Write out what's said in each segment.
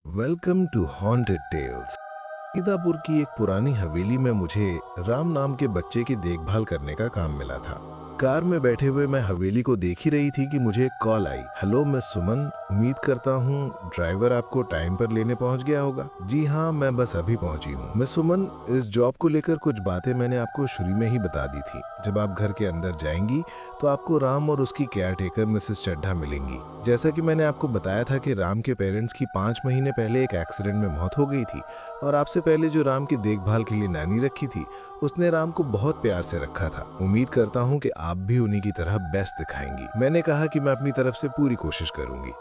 Welcome to haunted tales. Sitapur की एक पुरानी हवेली में मुझे राम नाम के बच्चे की देखभाल करने का काम मिला था। कार में बैठे हुए मैं हवेली को देख ही रही थी कि मुझे एक कॉल आई। हेलो, मैं सुमन, उम्मीद करता हूँ ड्राइवर आपको टाइम पर लेने पहुँच गया होगा। जी हाँ, मैं बस अभी पहुँची हूँ। मैं सुमन, इस जॉब को लेकर कुछ बातें मैंने आपको शुरू में ही बता दी थी। जब आप घर के अंदर जाएंगी तो आपको राम और उसकी केयरटेकर मिसेस चड्ढा मिलेंगी। जैसा कि मैंने आपको बताया था कि राम के पेरेंट्स की 5 महीने पहले एक एक्सीडेंट में मौत हो गई थी और आपसे पहले जो राम की देखभाल के लिए नानी रखी थी उसने राम को बहुत प्यार से रखा था। उम्मीद करता हूँ कि आप भी उन्हीं की तरह बेस्ट दिखाएंगी। मैंने कहा कि मैं अपनी तरफ से पूरी कोशिश करूंगी।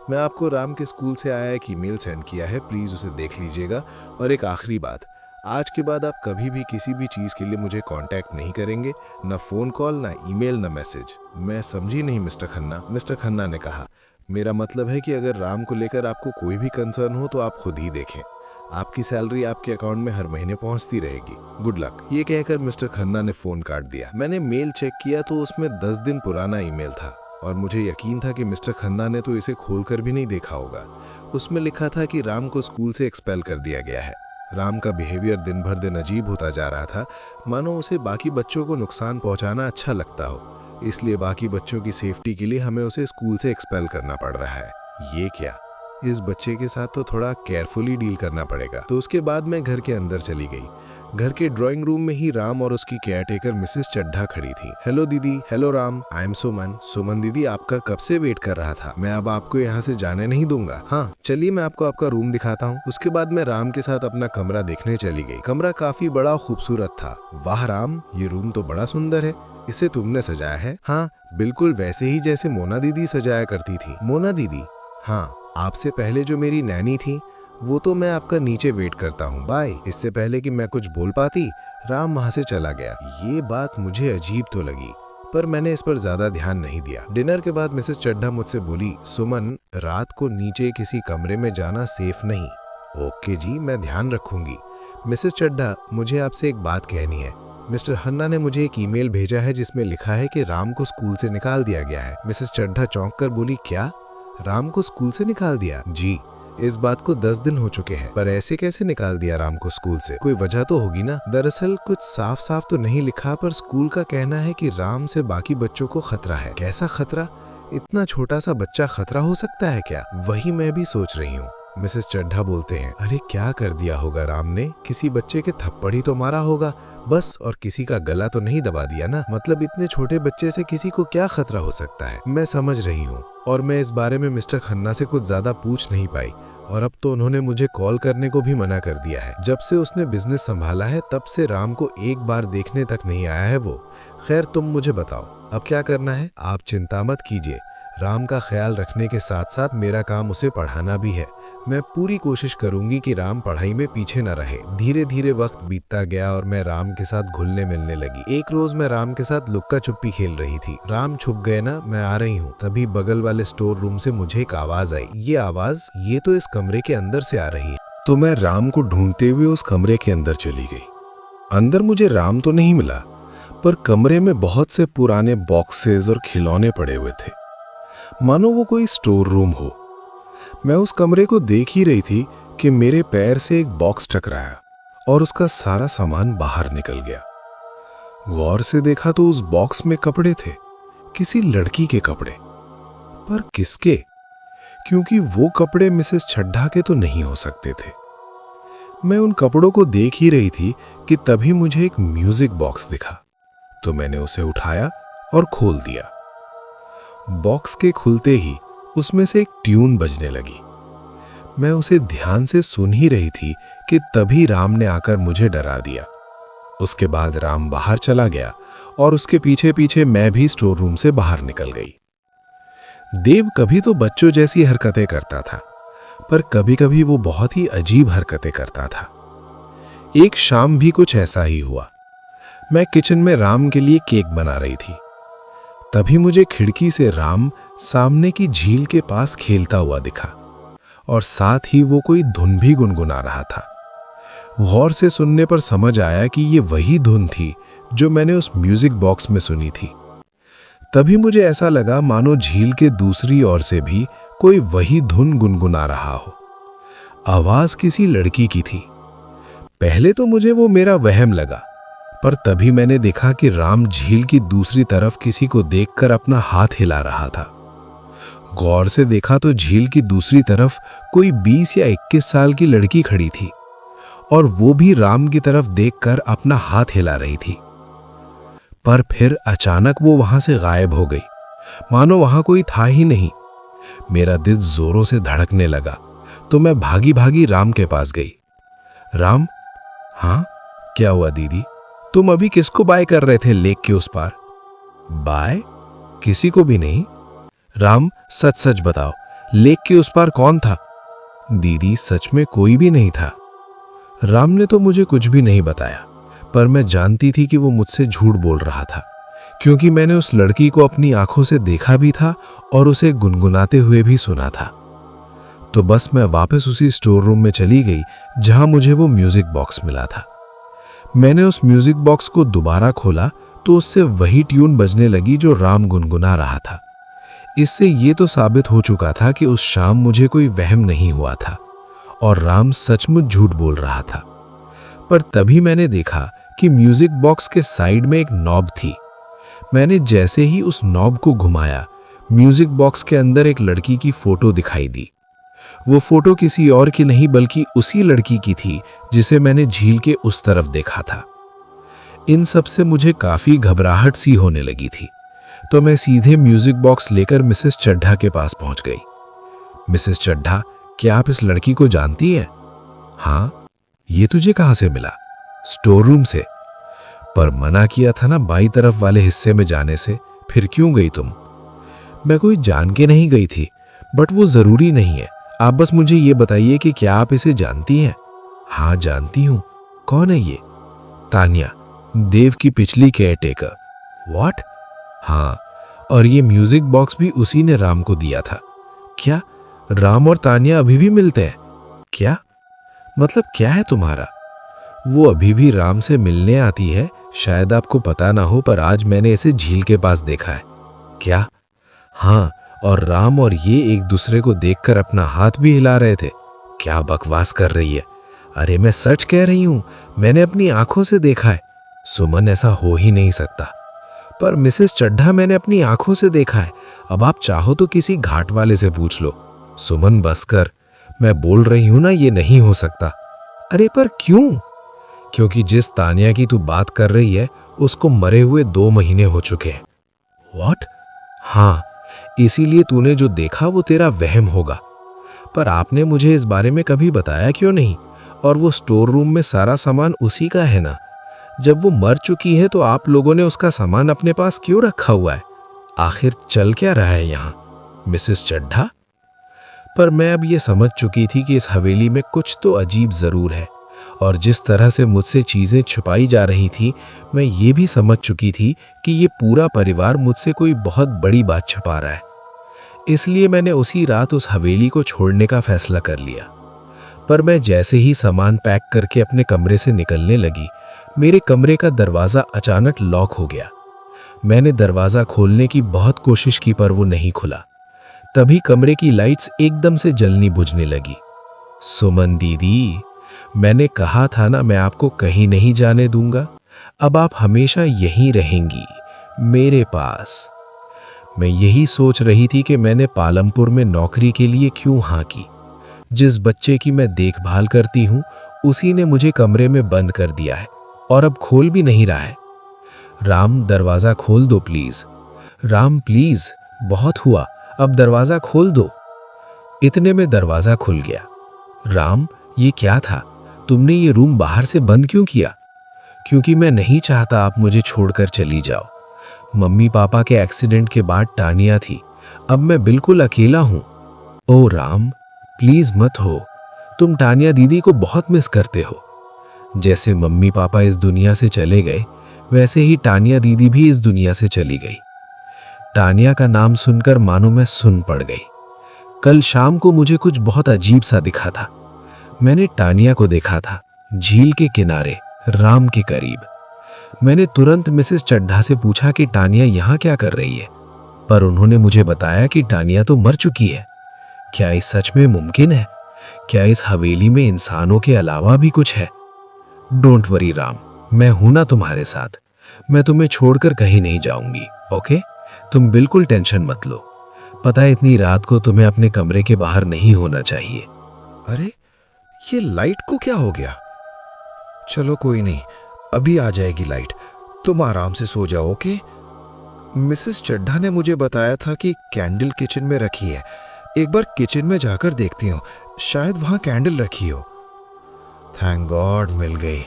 मैं आपको राम के स्कूल से आया एक ईमेल सेंड किया है, प्लीज उसे देख लीजिएगा। और एक आखिरी बात, आज के बाद आप कभी भी किसी भी चीज के लिए मुझे कांटेक्ट नहीं करेंगे, ना फोन कॉल, ना ईमेल, ना मैसेज। मैं समझी नहीं मिस्टर खन्ना। मिस्टर खन्ना ने कहा, मेरा मतलब है कि अगर राम को लेकर आपको कोई भी कंसर्न हो तो आप खुद ही देखें। आपकी सैलरी आपके अकाउंट में हर महीने पहुंचती रहेगी। Good luck. ये कहकर मिस्टर खन्ना ने फोन काट दिया। मैंने मेल चेक किया तो उसमें 10 दिन पुराना ईमेल था और मुझे यकीन था कि मिस्टर खन्ना ने तो इसे खोलकर भी नहीं देखा होगा। उसमें लिखा था कि राम को स्कूल से एक्सपेल कर दिया गया है। राम का बिहेवियर दिन भर दिन अजीब होता जा रहा था, मानो उसे बाकी बच्चों को नुकसान पहुंचाना अच्छा लगता हो। इसलिए बाकी बच्चों की सेफ्टी के लिए हमें उसे स्कूल से एक्सपेल करना पड़ रहा है। ये क्या, इस बच्चे के साथ तो थोड़ा केयरफुली डील करना पड़ेगा। तो उसके बाद मैं घर के अंदर चली गई। घर के ड्राइंग रूम में ही राम और उसकी केयरटेकर मिसेस चड्ढा खड़ी थी। हेलो दीदी। हेलो राम, आई एम सुमन। सुमन दीदी, आपका कब से वेट कर रहा था। मैं अब आपको यहाँ से जाने नहीं दूंगा। हाँ, चलिए मैं आपको आपका रूम दिखाता हूँ। उसके बाद मैं राम के साथ अपना कमरा देखने चली गई। कमरा काफी बड़ा खूबसूरत था। वाह राम, ये रूम तो बड़ा सुंदर है। इसे तुमने सजाया है। हाँ, बिल्कुल वैसे ही जैसे मोना दीदी सजाया करती थी। मोना दीदी? हाँ, आपसे पहले जो मेरी नैनी थी वो तो। मैं आपका नीचे वेट करता हूँ, बाय। इससे पहले कि मैं कुछ बोल पाती, राम वहां से चला गया। ये बात मुझे अजीब तो लगी, पर मैंने इस पर ज्यादा ध्यान नहीं दिया। डिनर के बाद मिसेस चड्ढा मुझसे बोली, सुमन, रात को नीचे किसी कमरे में जाना सेफ नहीं। ओके जी, मैं ध्यान रखूंगी। मिसेस चड्ढा, मुझे आपसे एक बात कहनी है। मिस्टर खन्ना ने मुझे एक ईमेल भेजा है जिसमें लिखा है कि राम को स्कूल से निकाल दिया गया है। मिसेस चड्ढा चौंक कर बोली, क्या, राम को स्कूल से निकाल दिया? जी, इस बात को 10 दिन हो चुके हैं, पर ऐसे कैसे निकाल दिया राम को स्कूल से? कोई वजह तो होगी ना। दरअसल कुछ साफ साफ तो नहीं लिखा, पर स्कूल का कहना है कि राम से बाकी बच्चों को खतरा है। कैसा खतरा? इतना छोटा सा बच्चा खतरा हो सकता है क्या? वही मैं भी सोच रही हूँ। मिसेस चड्ढा बोलते हैं, अरे क्या कर दिया होगा राम ने? किसी बच्चे के थप्पड़ ही तो मारा होगा बस, और किसी का गला तो नहीं दबा दिया ना। मतलब इतने छोटे बच्चे से किसी को क्या खतरा हो सकता है? मैं समझ रही हूँ, और मैं इस बारे में मिस्टर खन्ना से कुछ ज्यादा पूछ नहीं पाई, और अब तो उन्होंने मुझे कॉल करने को भी मना कर दिया है। जब से उसने बिजनेस संभाला है तब से राम को एक बार देखने तक नहीं आया है वो। खैर, तुम मुझे बताओ अब क्या करना है। आप चिंता मत कीजिए, राम का ख्याल रखने के साथ साथ मेरा काम उसे पढ़ाना भी है। मैं पूरी कोशिश करूंगी कि राम पढ़ाई में पीछे न रहे। धीरे धीरे वक्त बीतता गया और मैं राम के साथ घुलने मिलने लगी। एक रोज मैं राम के साथ लुक्का छुपी खेल रही थी। राम छुप गए ना, मैं आ रही हूँ। तभी बगल वाले स्टोर रूम से मुझे एक आवाज आई। ये आवाज, ये तो इस कमरे के अंदर से आ रही है। तो मैं राम को ढूंढते हुए उस कमरे के अंदर चली गई। अंदर मुझे राम तो नहीं मिला, पर कमरे में बहुत से पुराने बॉक्सेस और खिलौने पड़े हुए थे, मानो वो कोई स्टोर रूम हो। मैं उस कमरे को देख ही रही थी कि मेरे पैर से एक बॉक्स टकराया और उसका सारा सामान बाहर निकल गया। गौर से देखा तो उस बॉक्स में कपड़े थे, किसी लड़की के कपड़े। पर किसके? क्योंकि वो कपड़े मिसेस चड्ढा के तो नहीं हो सकते थे। मैं उन कपड़ों को देख ही रही थी कि तभी मुझे एक म्यूजिक बॉक्स दिखा, तो मैंने उसे उठाया और खोल दिया। बॉक्स के खुलते ही उसमें से एक ट्यून बजने लगी। मैं उसे ध्यान से सुन ही रही थी कि तभी राम ने आकर मुझे डरा दिया। उसके बाद राम बाहर चला गया और उसके पीछे पीछे मैं भी स्टोर रूम से बाहर निकल गई। देव कभी तो बच्चों जैसी हरकतें करता था, पर कभी कभी वो बहुत ही अजीब हरकतें करता था। एक शाम भी कुछ ऐसा ही हुआ। मैं किचन में राम के लिए केक बना रही थी। तभी मुझे खिड़की से राम सामने की झील के पास खेलता हुआ दिखा, और साथ ही वो कोई धुन भी गुनगुना रहा था। गौर से सुनने पर समझ आया कि ये वही धुन थी जो मैंने उस म्यूजिक बॉक्स में सुनी थी। तभी मुझे ऐसा लगा मानो झील के दूसरी ओर से भी कोई वही धुन गुनगुना रहा हो। आवाज किसी लड़की की थी। पहले तो मुझे वो मेरा वहम लगा, पर तभी मैंने देखा कि राम झील की दूसरी तरफ किसी को देखकर अपना हाथ हिला रहा था। गौर से देखा तो झील की दूसरी तरफ कोई 20 या 21 साल की लड़की खड़ी थी और वो भी राम की तरफ देखकर अपना हाथ हिला रही थी। पर फिर अचानक वो वहां से गायब हो गई, मानो वहां कोई था ही नहीं। मेरा दिल जोरों से धड़कने लगा तो मैं भागी भागी राम के पास गई। राम, हाँ क्या हुआ दीदी? तुम अभी किसको बाय कर रहे थे लेक के उस पार? बाय? किसी को भी नहीं। राम, सच सच बताओ, लेक के उस पार कौन था? दीदी सच में कोई भी नहीं था। राम ने तो मुझे कुछ भी नहीं बताया, पर मैं जानती थी कि वो मुझसे झूठ बोल रहा था, क्योंकि मैंने उस लड़की को अपनी आंखों से देखा भी था और उसे गुनगुनाते हुए भी सुना था। तो बस मैं वापस उसी स्टोर रूम में चली गई जहां मुझे वो म्यूजिक बॉक्स मिला था। मैंने उस म्यूजिक बॉक्स को दोबारा खोला तो उससे वही ट्यून बजने लगी जो राम गुनगुना रहा था। इससे ये तो साबित हो चुका था कि उस शाम मुझे कोई वहम नहीं हुआ था और राम सचमुच झूठ बोल रहा था। पर तभी मैंने देखा कि म्यूजिक बॉक्स के साइड में एक नॉब थी। मैंने जैसे ही उस नॉब को घुमाया, म्यूजिक बॉक्स के अंदर एक लड़की की फोटो दिखाई दी। वो फोटो किसी और की नहीं बल्कि उसी लड़की की थी जिसे मैंने झील के उस तरफ देखा था। इन सब से मुझे काफी घबराहट सी होने लगी थी, तो मैं सीधे म्यूजिक बॉक्स लेकर मिसेस चड्ढा के पास पहुंच गई। मिसेस चड्ढा, क्या आप इस लड़की को जानती हैं? हाँ। ये तुझे कहां से मिला? स्टोर रूम से। पर मना किया था ना बाई तरफ वाले हिस्से में जाने से, फिर क्यों गई तुम? मैं कोई जान के नहीं गई थी, बट वो जरूरी नहीं है। आप बस मुझे ये बताइए कि क्या आप इसे जानती हैं? हाँ जानती हूँ। कौन है ये? तान्या, देव की पिछली केयरटेकर। व्हाट? हाँ, और ये म्यूजिक बॉक्स भी उसी ने राम को दिया था। क्या राम और तान्या अभी भी मिलते हैं? क्या मतलब क्या है तुम्हारा? वो अभी भी राम से मिलने आती है, शायद आपको पता ना हो, पर आज मैंने इसे झील के पास देखा है। क्या? हाँ, और राम और ये एक दूसरे को देखकर अपना हाथ भी हिला रहे थे। क्या बकवास कर रही है? अरे मैं सच कह रही हूं, मैंने अपनी आंखों से देखा है। सुमन, ऐसा हो ही नहीं सकता। पर मिसेस चड्ढा, मैंने अपनी आंखों से देखा है। अब आप चाहो तो किसी घाट वाले से पूछ लो। सुमन बस कर, मैं बोल रही हूं ना, ये नहीं हो सकता। अरे पर क्यों? क्योंकि जिस तान्या की तू बात कर रही है उसको मरे हुए 2 महीने हो चुके हैं। व्हाट? हाँ, इसीलिए तूने जो देखा वो तेरा वहम होगा। पर आपने मुझे इस बारे में कभी बताया क्यों नहीं? और वो स्टोर रूम में सारा सामान उसी का है ना? जब वो मर चुकी है तो आप लोगों ने उसका सामान अपने पास क्यों रखा हुआ है? आखिर चल क्या रहा है यहाँ, मिसेस चड्ढा? पर मैं अब ये समझ चुकी थी कि इस हवेली में कुछ तो अजीब जरूर है, और जिस तरह से मुझसे चीजें छुपाई जा रही थी, मैं ये भी समझ चुकी थी कि ये पूरा परिवार मुझसे कोई बहुत बड़ी बात छुपा रहा है। इसलिए मैंने उसी रात उस हवेली को छोड़ने का फैसला कर लिया। पर मैं जैसे ही सामान पैक करके अपने कमरे से निकलने लगी, मेरे कमरे का दरवाजा अचानक लॉक हो गया। मैंने दरवाजा खोलने की बहुत कोशिश की पर वो नहीं खुला। तभी कमरे की लाइट्स एकदम से जलनी बुझने लगी। सुमन दीदी, मैंने कहा था ना, मैं आपको कहीं नहीं जाने दूंगा। अब आप हमेशा यहीं रहेंगी, मेरे पास। मैं यही सोच रही थी कि मैंने पालमपुर में नौकरी के लिए क्यों हाँ की। जिस बच्चे की मैं देखभाल करती हूँ उसी ने मुझे कमरे में बंद कर दिया है और अब खोल भी नहीं रहा है। राम, दरवाजा खोल दो प्लीज। राम प्लीज, बहुत हुआ, अब दरवाजा खोल दो। इतने में दरवाजा खुल गया। राम, ये क्या था? तुमने ये रूम बाहर से बंद क्यों किया? क्योंकि मैं नहीं चाहता आप मुझे छोड़कर चली जाओ। मम्मी पापा के एक्सीडेंट के बाद टानिया थी, अब मैं बिल्कुल अकेला हूं। ओ राम, प्लीज मत हो। तुम टानिया दीदी को बहुत मिस करते हो। जैसे मम्मी पापा इस दुनिया से चले गए, वैसे ही टानिया दीदी भी इस दुनिया से चली गई। टानिया का नाम सुनकर मानो मैं सुन पड़ गई। कल शाम को मुझे कुछ बहुत अजीब सा दिखा था। मैंने टानिया को देखा था झील के किनारे, राम के करीब। मैंने तुरंत मिसेस चड्ढा से पूछा कि टानिया यहाँ क्या कर रही है, पर उन्होंने मुझे बताया कि टानिया तो मर चुकी है। क्या ये सच में मुमकिन है? क्या इस हवेली में इंसानों के अलावा भी कुछ है? डोंट वरी राम, मैं हूं ना तुम्हारे साथ। मैं तुम्हें छोड़कर कहीं नहीं जाऊंगी, ओके? तुम बिल्कुल टेंशन मत लो। पता है इतनी रात को तुम्हें अपने कमरे के बाहर नहीं होना चाहिए। अरे, ये लाइट को क्या हो गया? चलो कोई नहीं, अभी आ जाएगी लाइट। तुम आराम से सो जाओ, ओके? मिसेस चड्ढा ने मुझे बताया था कि कैंडल किचन में रखी है। एक बार किचन में जाकर देखती हूँ, शायद वहां कैंडल रखी हो। थैंक गॉड मिल गई।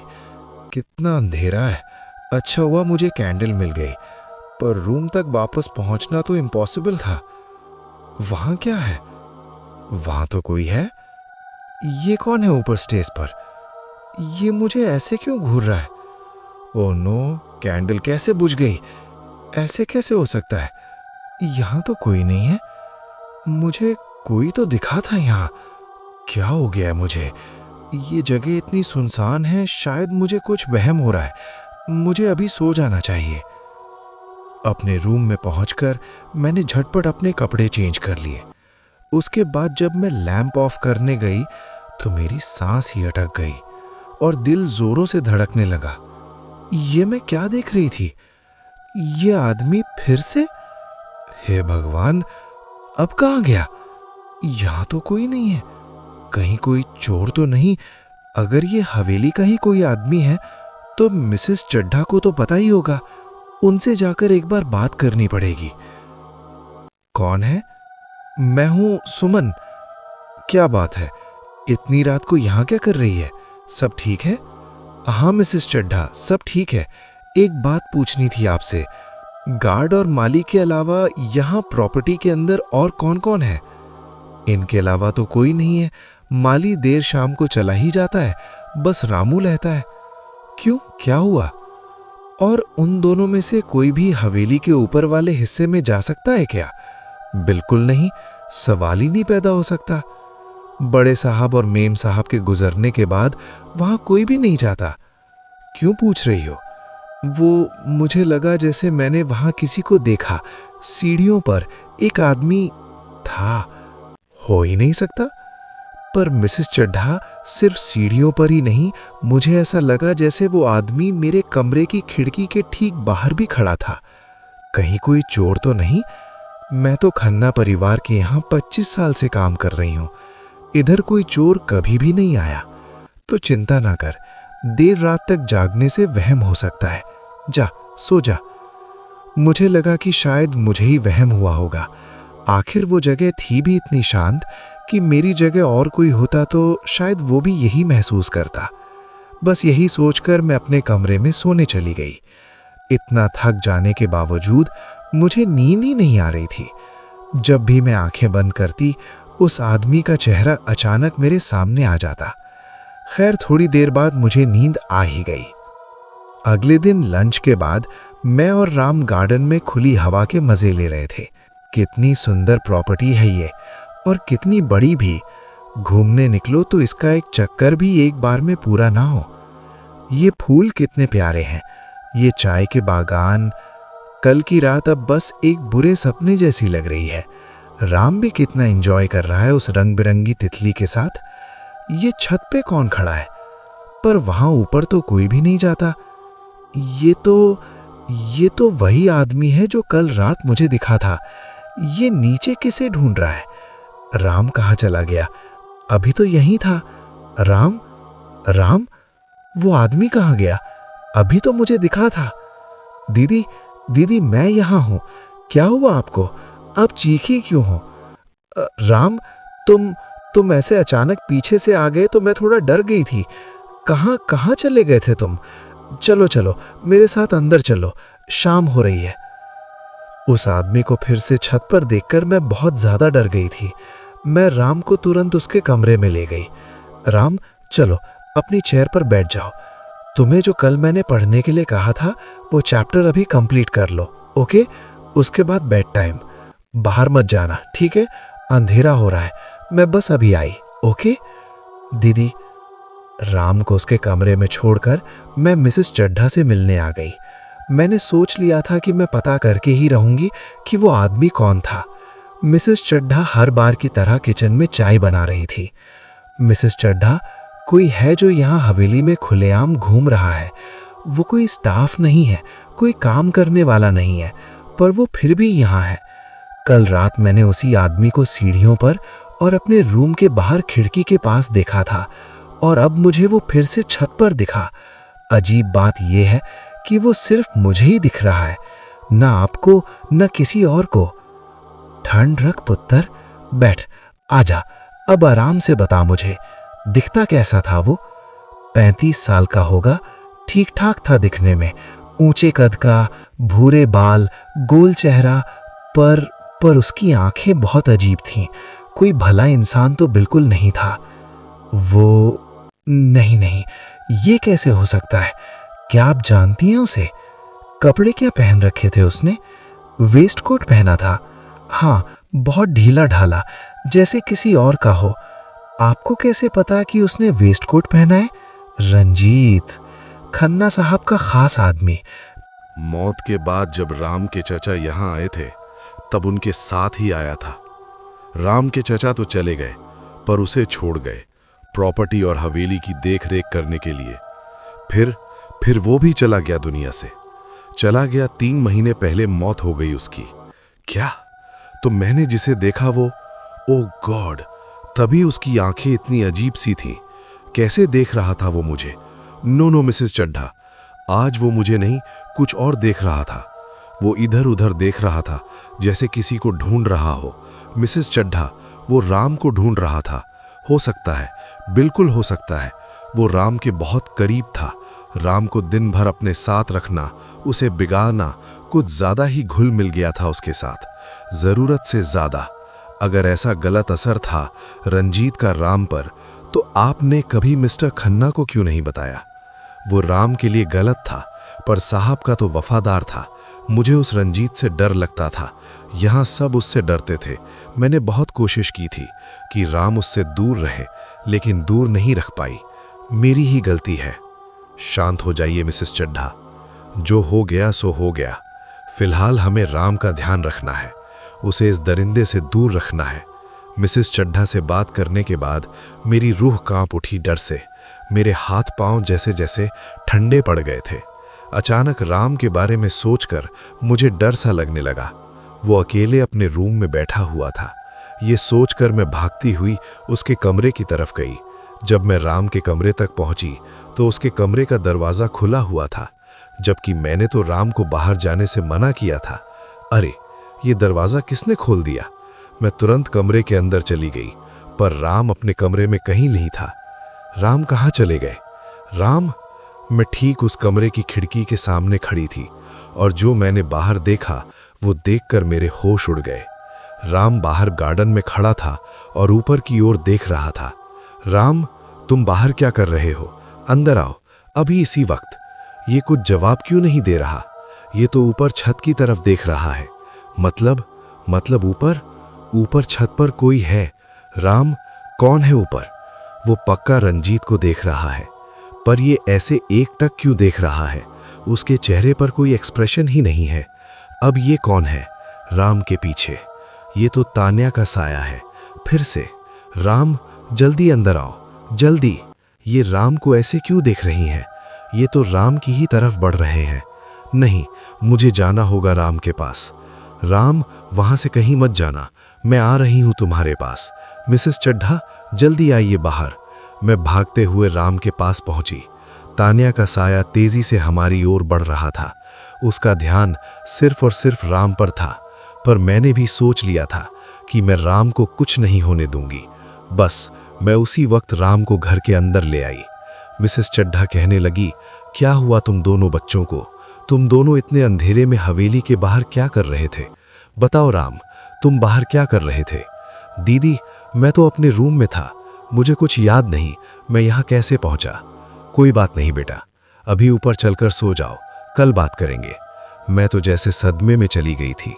कितना अंधेरा है। अच्छा हुआ मुझे कैंडल मिल गई, पर रूम तक वापस पहुंचना तो इम्पॉसिबल था। वहां क्या है? वहां तो कोई है। ये कौन है ऊपर स्टेज पर? ये मुझे ऐसे क्यों घूर रहा है? ओह नो, कैंडल कैसे बुझ गई? ऐसे कैसे हो सकता है? यहाँ तो कोई नहीं है। मुझे कोई तो दिखा था यहाँ। क्या हो गया है मुझे? ये जगह इतनी सुनसान है, शायद मुझे कुछ वहम हो रहा है। मुझे अभी सो जाना चाहिए। अपने रूम में पहुंचकर मैंने झटपट अपने कपड़े चेंज कर लिए। उसके बाद जब मैं लैंप ऑफ करने गई तो मेरी सांस ही अटक गई और दिल जोरों से धड़कने लगा। ये मैं क्या देख रही थी? ये आदमी फिर से? हे भगवान, अब कहाँ गया? यहाँ तो कोई नहीं है। कहीं कोई चोर तो नहीं? अगर ये हवेली का ही कोई आदमी है तो मिसेस चड्ढा को तो पता ही होगा। उनसे जाकर एक बार बात करनी पड़ेगी। कौन है? मैं हूं सुमन। क्या बात है, इतनी रात को यहाँ क्या कर रही है? सब ठीक है? हाँ मिसेस चड्ढा, सब ठीक है। एक बात पूछनी थी आपसे। गार्ड और माली के अलावा यहाँ प्रॉपर्टी के अंदर और कौन कौन है? इनके अलावा तो कोई नहीं है। माली देर शाम को चला ही जाता है, बस रामू रहता है। क्यों, क्या हुआ? और उन दोनों में से कोई भी हवेली के ऊपर वाले हिस्से में जा सकता है क्या? बिल्कुल नहीं, सवाल ही नहीं पैदा हो सकता। बड़े साहब और मेम साहब के गुजरने के बाद वहां कोई भी नहीं जाता। क्यों पूछ रही हो? वो मुझे लगा जैसे मैंने वहां किसी को देखा। सीढ़ियों पर एक आदमी था। हो ही नहीं सकता। पर मिसेस चड्ढा, सिर्फ सीढ़ियों पर ही नहीं, मुझे ऐसा लगा जैसे वो आदमी मेरे कमरे की खिड़की के ठीक बाहर भी खड़ा था। कहीं कोई चोर तो नहीं? मैं तो खन्ना परिवार के यहाँ 25 साल से काम कर रही हूँ। इधर कोई चोर कभी भी नहीं आया। तो चिंता ना कर, देर रात तक जागने से वहम हो सकता है। जा, सो जा। मुझे लगा कि शायद मुझे ही वहम हुआ होगा। आखिर वो जगह थी भी इतनी शांत कि मेरी जगह और कोई होता तो शायद वो भी यही महसूस करता। बस यही सोचकर मैं अपने कमरे में सोने चली गई। इतना थक जाने के बावजूद मुझे नींद ही नहीं आ रही थी। जब भी मैं आंखें बंद करती, उस आदमी का चेहरा अचानक मेरे सामने आ जाता। खैर, थोड़ी देर बाद मुझे नींद आ ही गई। अगले दिन लंच के बाद मैं और राम गार्डन में खुली हवा के मजे ले रहे थे। कितनी सुंदर प्रॉपर्टी है ये, और कितनी बड़ी भी। घूमने निकलो तो इसका एक चक्कर भी एक बार में पूरा ना हो। ये फूल कितने प्यारे हैं, ये चाय के बागान। कल की रात अब बस एक बुरे सपने जैसी लग रही है। राम भी कितना एंजॉय कर रहा है उस रंग बिरंगी तितली के साथ। ये छत पे कौन खड़ा है? पर वहां ऊपर तो कोई भी नहीं जाता। ये तो वही आदमी है जो कल रात मुझे दिखा था। ये नीचे किसे ढूंढ रहा है? राम कहाँ चला गया? अभी तो यहीं था। राम, राम, वो आदमी कहाँ गया? अभी तो मुझे दिखा था। दीदी, दीदी, मैं यहाँ हूँ। क्या हुआ आपको? आप चीखी क्यों हो? राम, तुम ऐसे अचानक पीछे से आ गए तो मैं थोड़ा डर गई थी। कहाँ चले गए थे तुम? चलो चलो, मेरे साथ अंदर चलो, शाम हो रही है। उस आदमी को फिर से छत पर देखकर मैं बहुत ज्यादा डर गई थी। मैं राम को तुरंत उसके कमरे में ले गई। राम, चलो अपनी चेयर पर बैठ जाओ। तुम्हें जो कल मैंने पढ़ने के लिए कहा था वो चैप्टर अभी कंप्लीट कर लो, ओके? उसके बाद बेड टाइम। बाहर मत जाना, ठीक है? अंधेरा हो रहा है। मैं बस अभी आई, ओके? दीदी। राम को उसके कमरे में छोड़कर मैं मिसेस चड्ढा से मिलने आ गई। मैंने सोच लिया था कि मैं पता करके ही रहूंगी कि वो आदमी कौन था। मिसेस चड्ढा हर बार की तरह किचन में चाय बना रही थी। मिसेस चड्ढा, कोई है जो यहाँ हवेली में खुलेआम घूम रहा है। वो कोई स्टाफ नहीं है, कोई काम करने वाला नहीं है, पर वो फिर भी यहाँ है। कल रात मैंने उसी आदमी को सीढ़ियों पर और अपने रूम के बाहर खिड़की के पास देखा था, और अब मुझे वो फिर से छत पर दिखा। अजीब बात यह है कि वो सिर्फ मुझे ही दिख रहा है, न आपको न किसी और को। ठंड रख पुत्र, बैठ, आजा, अब आराम से बता मुझे, दिखता कैसा था वो? 35 साल का होगा, ठीक ठाक था दिखने में, ऊंचे कद का, भूरे बाल, गोल चेहरा, पर उसकी आंखें बहुत अजीब थीं। कोई भला इंसान तो बिल्कुल नहीं था वो। नहीं, ये कैसे हो सकता है? क्या आप जानती हैं उसे? कपड़े क्या पहन रखे थे उसने? वेस्ट कोट पहना था। हाँ, बहुत ढीला ढाला, जैसे किसी और का हो। आपको कैसे पता कि उसने वेस्ट कोट पहना है? रंजीत, खन्ना साहब का खास आदमी। मौत के बाद जब राम के चचा यहाँ आए थे, तब उनके साथ ही आया था। राम के चचा तो चले गए, पर उसे छोड़ गए प्रॉपर्टी और हवेली की देखरेख करने के लिए। फिर वो भी चला गया दुनिया से। चला गया 3 महीने पहले मौत हो गई उसकी। क्या? तो मैंने जिसे देखा वो, ओ गॉड, तभी उसकी आंखें इतनी अजीब सी थीं। कैसे देख रहा था वो मुझे? नो मिसेस चड्ढा, आज वो मुझे नहीं, कुछ और देख रहा था। वो इधर उधर देख रहा था, जैसे किसी को ढूंढ रहा हो। मिसेस चड्ढा, वो राम को ढूंढ रहा था। हो सकता है, बिल्कुल हो सकता है, वो राम के बहुत करीब था। राम को दिन भर अपने साथ रखना, उसे बिगाड़ना, कुछ ज्यादा ही घुल मिल गया था उसके साथ, जरूरत से ज्यादा। अगर ऐसा गलत असर था रंजीत का राम पर, तो आपने कभी मिस्टर खन्ना को क्यों नहीं बताया? वो राम के लिए गलत था, पर साहब का तो वफादार था। मुझे उस रंजीत से डर लगता था। यहाँ सब उससे डरते थे। मैंने बहुत कोशिश की थी कि राम उससे दूर रहे, लेकिन दूर नहीं रख पाई। मेरी ही गलती है। शांत हो जाइए मिसेस चड्ढा, जो हो गया सो हो गया। फिलहाल हमें राम का ध्यान रखना है, उसे इस दरिंदे से दूर रखना है। मिसेस चड्ढा से बात करने के बाद मेरी रूह कांप उठी डर से। मेरे हाथ पांव जैसे जैसे ठंडे पड़ गए थे। अचानक राम के बारे में सोचकर मुझे डर सा लगने लगा। वो अकेले अपने रूम में बैठा हुआ था। ये सोचकर मैं भागती हुई उसके कमरे की तरफ गई। जब मैं राम के कमरे तक पहुंची तो उसके कमरे का दरवाज़ा खुला हुआ था, जबकि मैंने तो राम को बाहर जाने से मना किया था। अरे, ये दरवाज़ा किसने खोल दिया? मैं तुरंत कमरे के अंदर चली गई, पर राम अपने कमरे में कहीं नहीं था। राम कहाँ चले गए? राम? मैं ठीक उस कमरे की खिड़की के सामने खड़ी थी, और जो मैंने बाहर देखा वो देखकर मेरे होश उड़ गए। राम बाहर गार्डन में खड़ा था और ऊपर की ओर देख रहा था। राम, तुम बाहर क्या कर रहे हो? अंदर आओ, अभी इसी वक्त। ये कुछ जवाब क्यों नहीं दे रहा? ये तो ऊपर छत की तरफ देख रहा है। मतलब ऊपर छत पर कोई है। राम, कौन है ऊपर? वो पक्का रंजीत को देख रहा है, पर ये ऐसे एकटक क्यों देख रहा है? उसके चेहरे पर कोई एक्सप्रेशन ही नहीं है। अब ये कौन है? राम के पीछे ये तो तान्या का साया है। फिर से, राम जल्दी अंदर आओ, जल्दी। ये राम को ऐसे क्यों देख रही हैं? ये तो राम की ही तरफ बढ़ रहे हैं। नहीं, मुझे जाना होगा राम के पास। राम, वहां से कहीं मत जाना, मैं आ रही हूं तुम्हारे पास। मिसेस चड्ढा, जल्दी आइए बाहर। मैं भागते हुए राम के पास पहुंची। तान्या का साया तेजी से हमारी ओर बढ़ रहा था। उसका ध्यान सिर्फ और सिर्फ राम पर था, पर मैंने भी सोच लिया था कि मैं राम को कुछ नहीं होने दूंगी। बस मैं उसी वक्त राम को घर के अंदर ले आई। मिसेस चड्ढा कहने लगी, क्या हुआ तुम दोनों बच्चों को? तुम दोनों इतने अंधेरे में हवेली के बाहर क्या कर रहे थे? बताओ राम, तुम बाहर क्या कर रहे थे? दीदी, मैं तो अपने रूम में था, मुझे कुछ याद नहीं मैं यहाँ कैसे पहुँचा। कोई बात नहीं बेटा, अभी ऊपर चलकर सो जाओ, कल बात करेंगे। मैं तो जैसे सदमे में चली गई थी।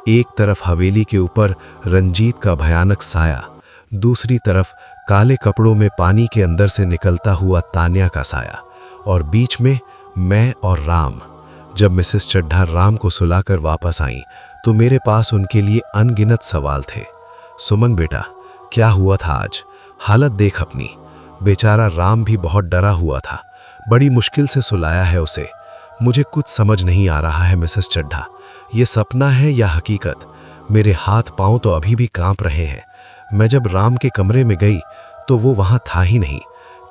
एक तरफ हवेली के ऊपर रंजीत का भयानक साया, दूसरी तरफ काले कपड़ों में पानी के अंदर से निकलता हुआ तान्या का साया, और बीच में मैं और राम। जब मिसेस चड्ढा राम को सुलाकर वापस आई तो मेरे पास उनके लिए अनगिनत सवाल थे। सुमन बेटा, क्या हुआ था आज? हालत देख अपनी। बेचारा राम भी बहुत डरा हुआ था। बड़ी मुश्किल से सुलाया है उसे। मुझे कुछ समझ नहीं आ रहा है मिसेस चड्ढा, ये सपना है या हकीकत। मेरे हाथ पांव तो अभी भी कांप रहे हैं। मैं जब राम के कमरे में गई तो वो वहां था ही नहीं।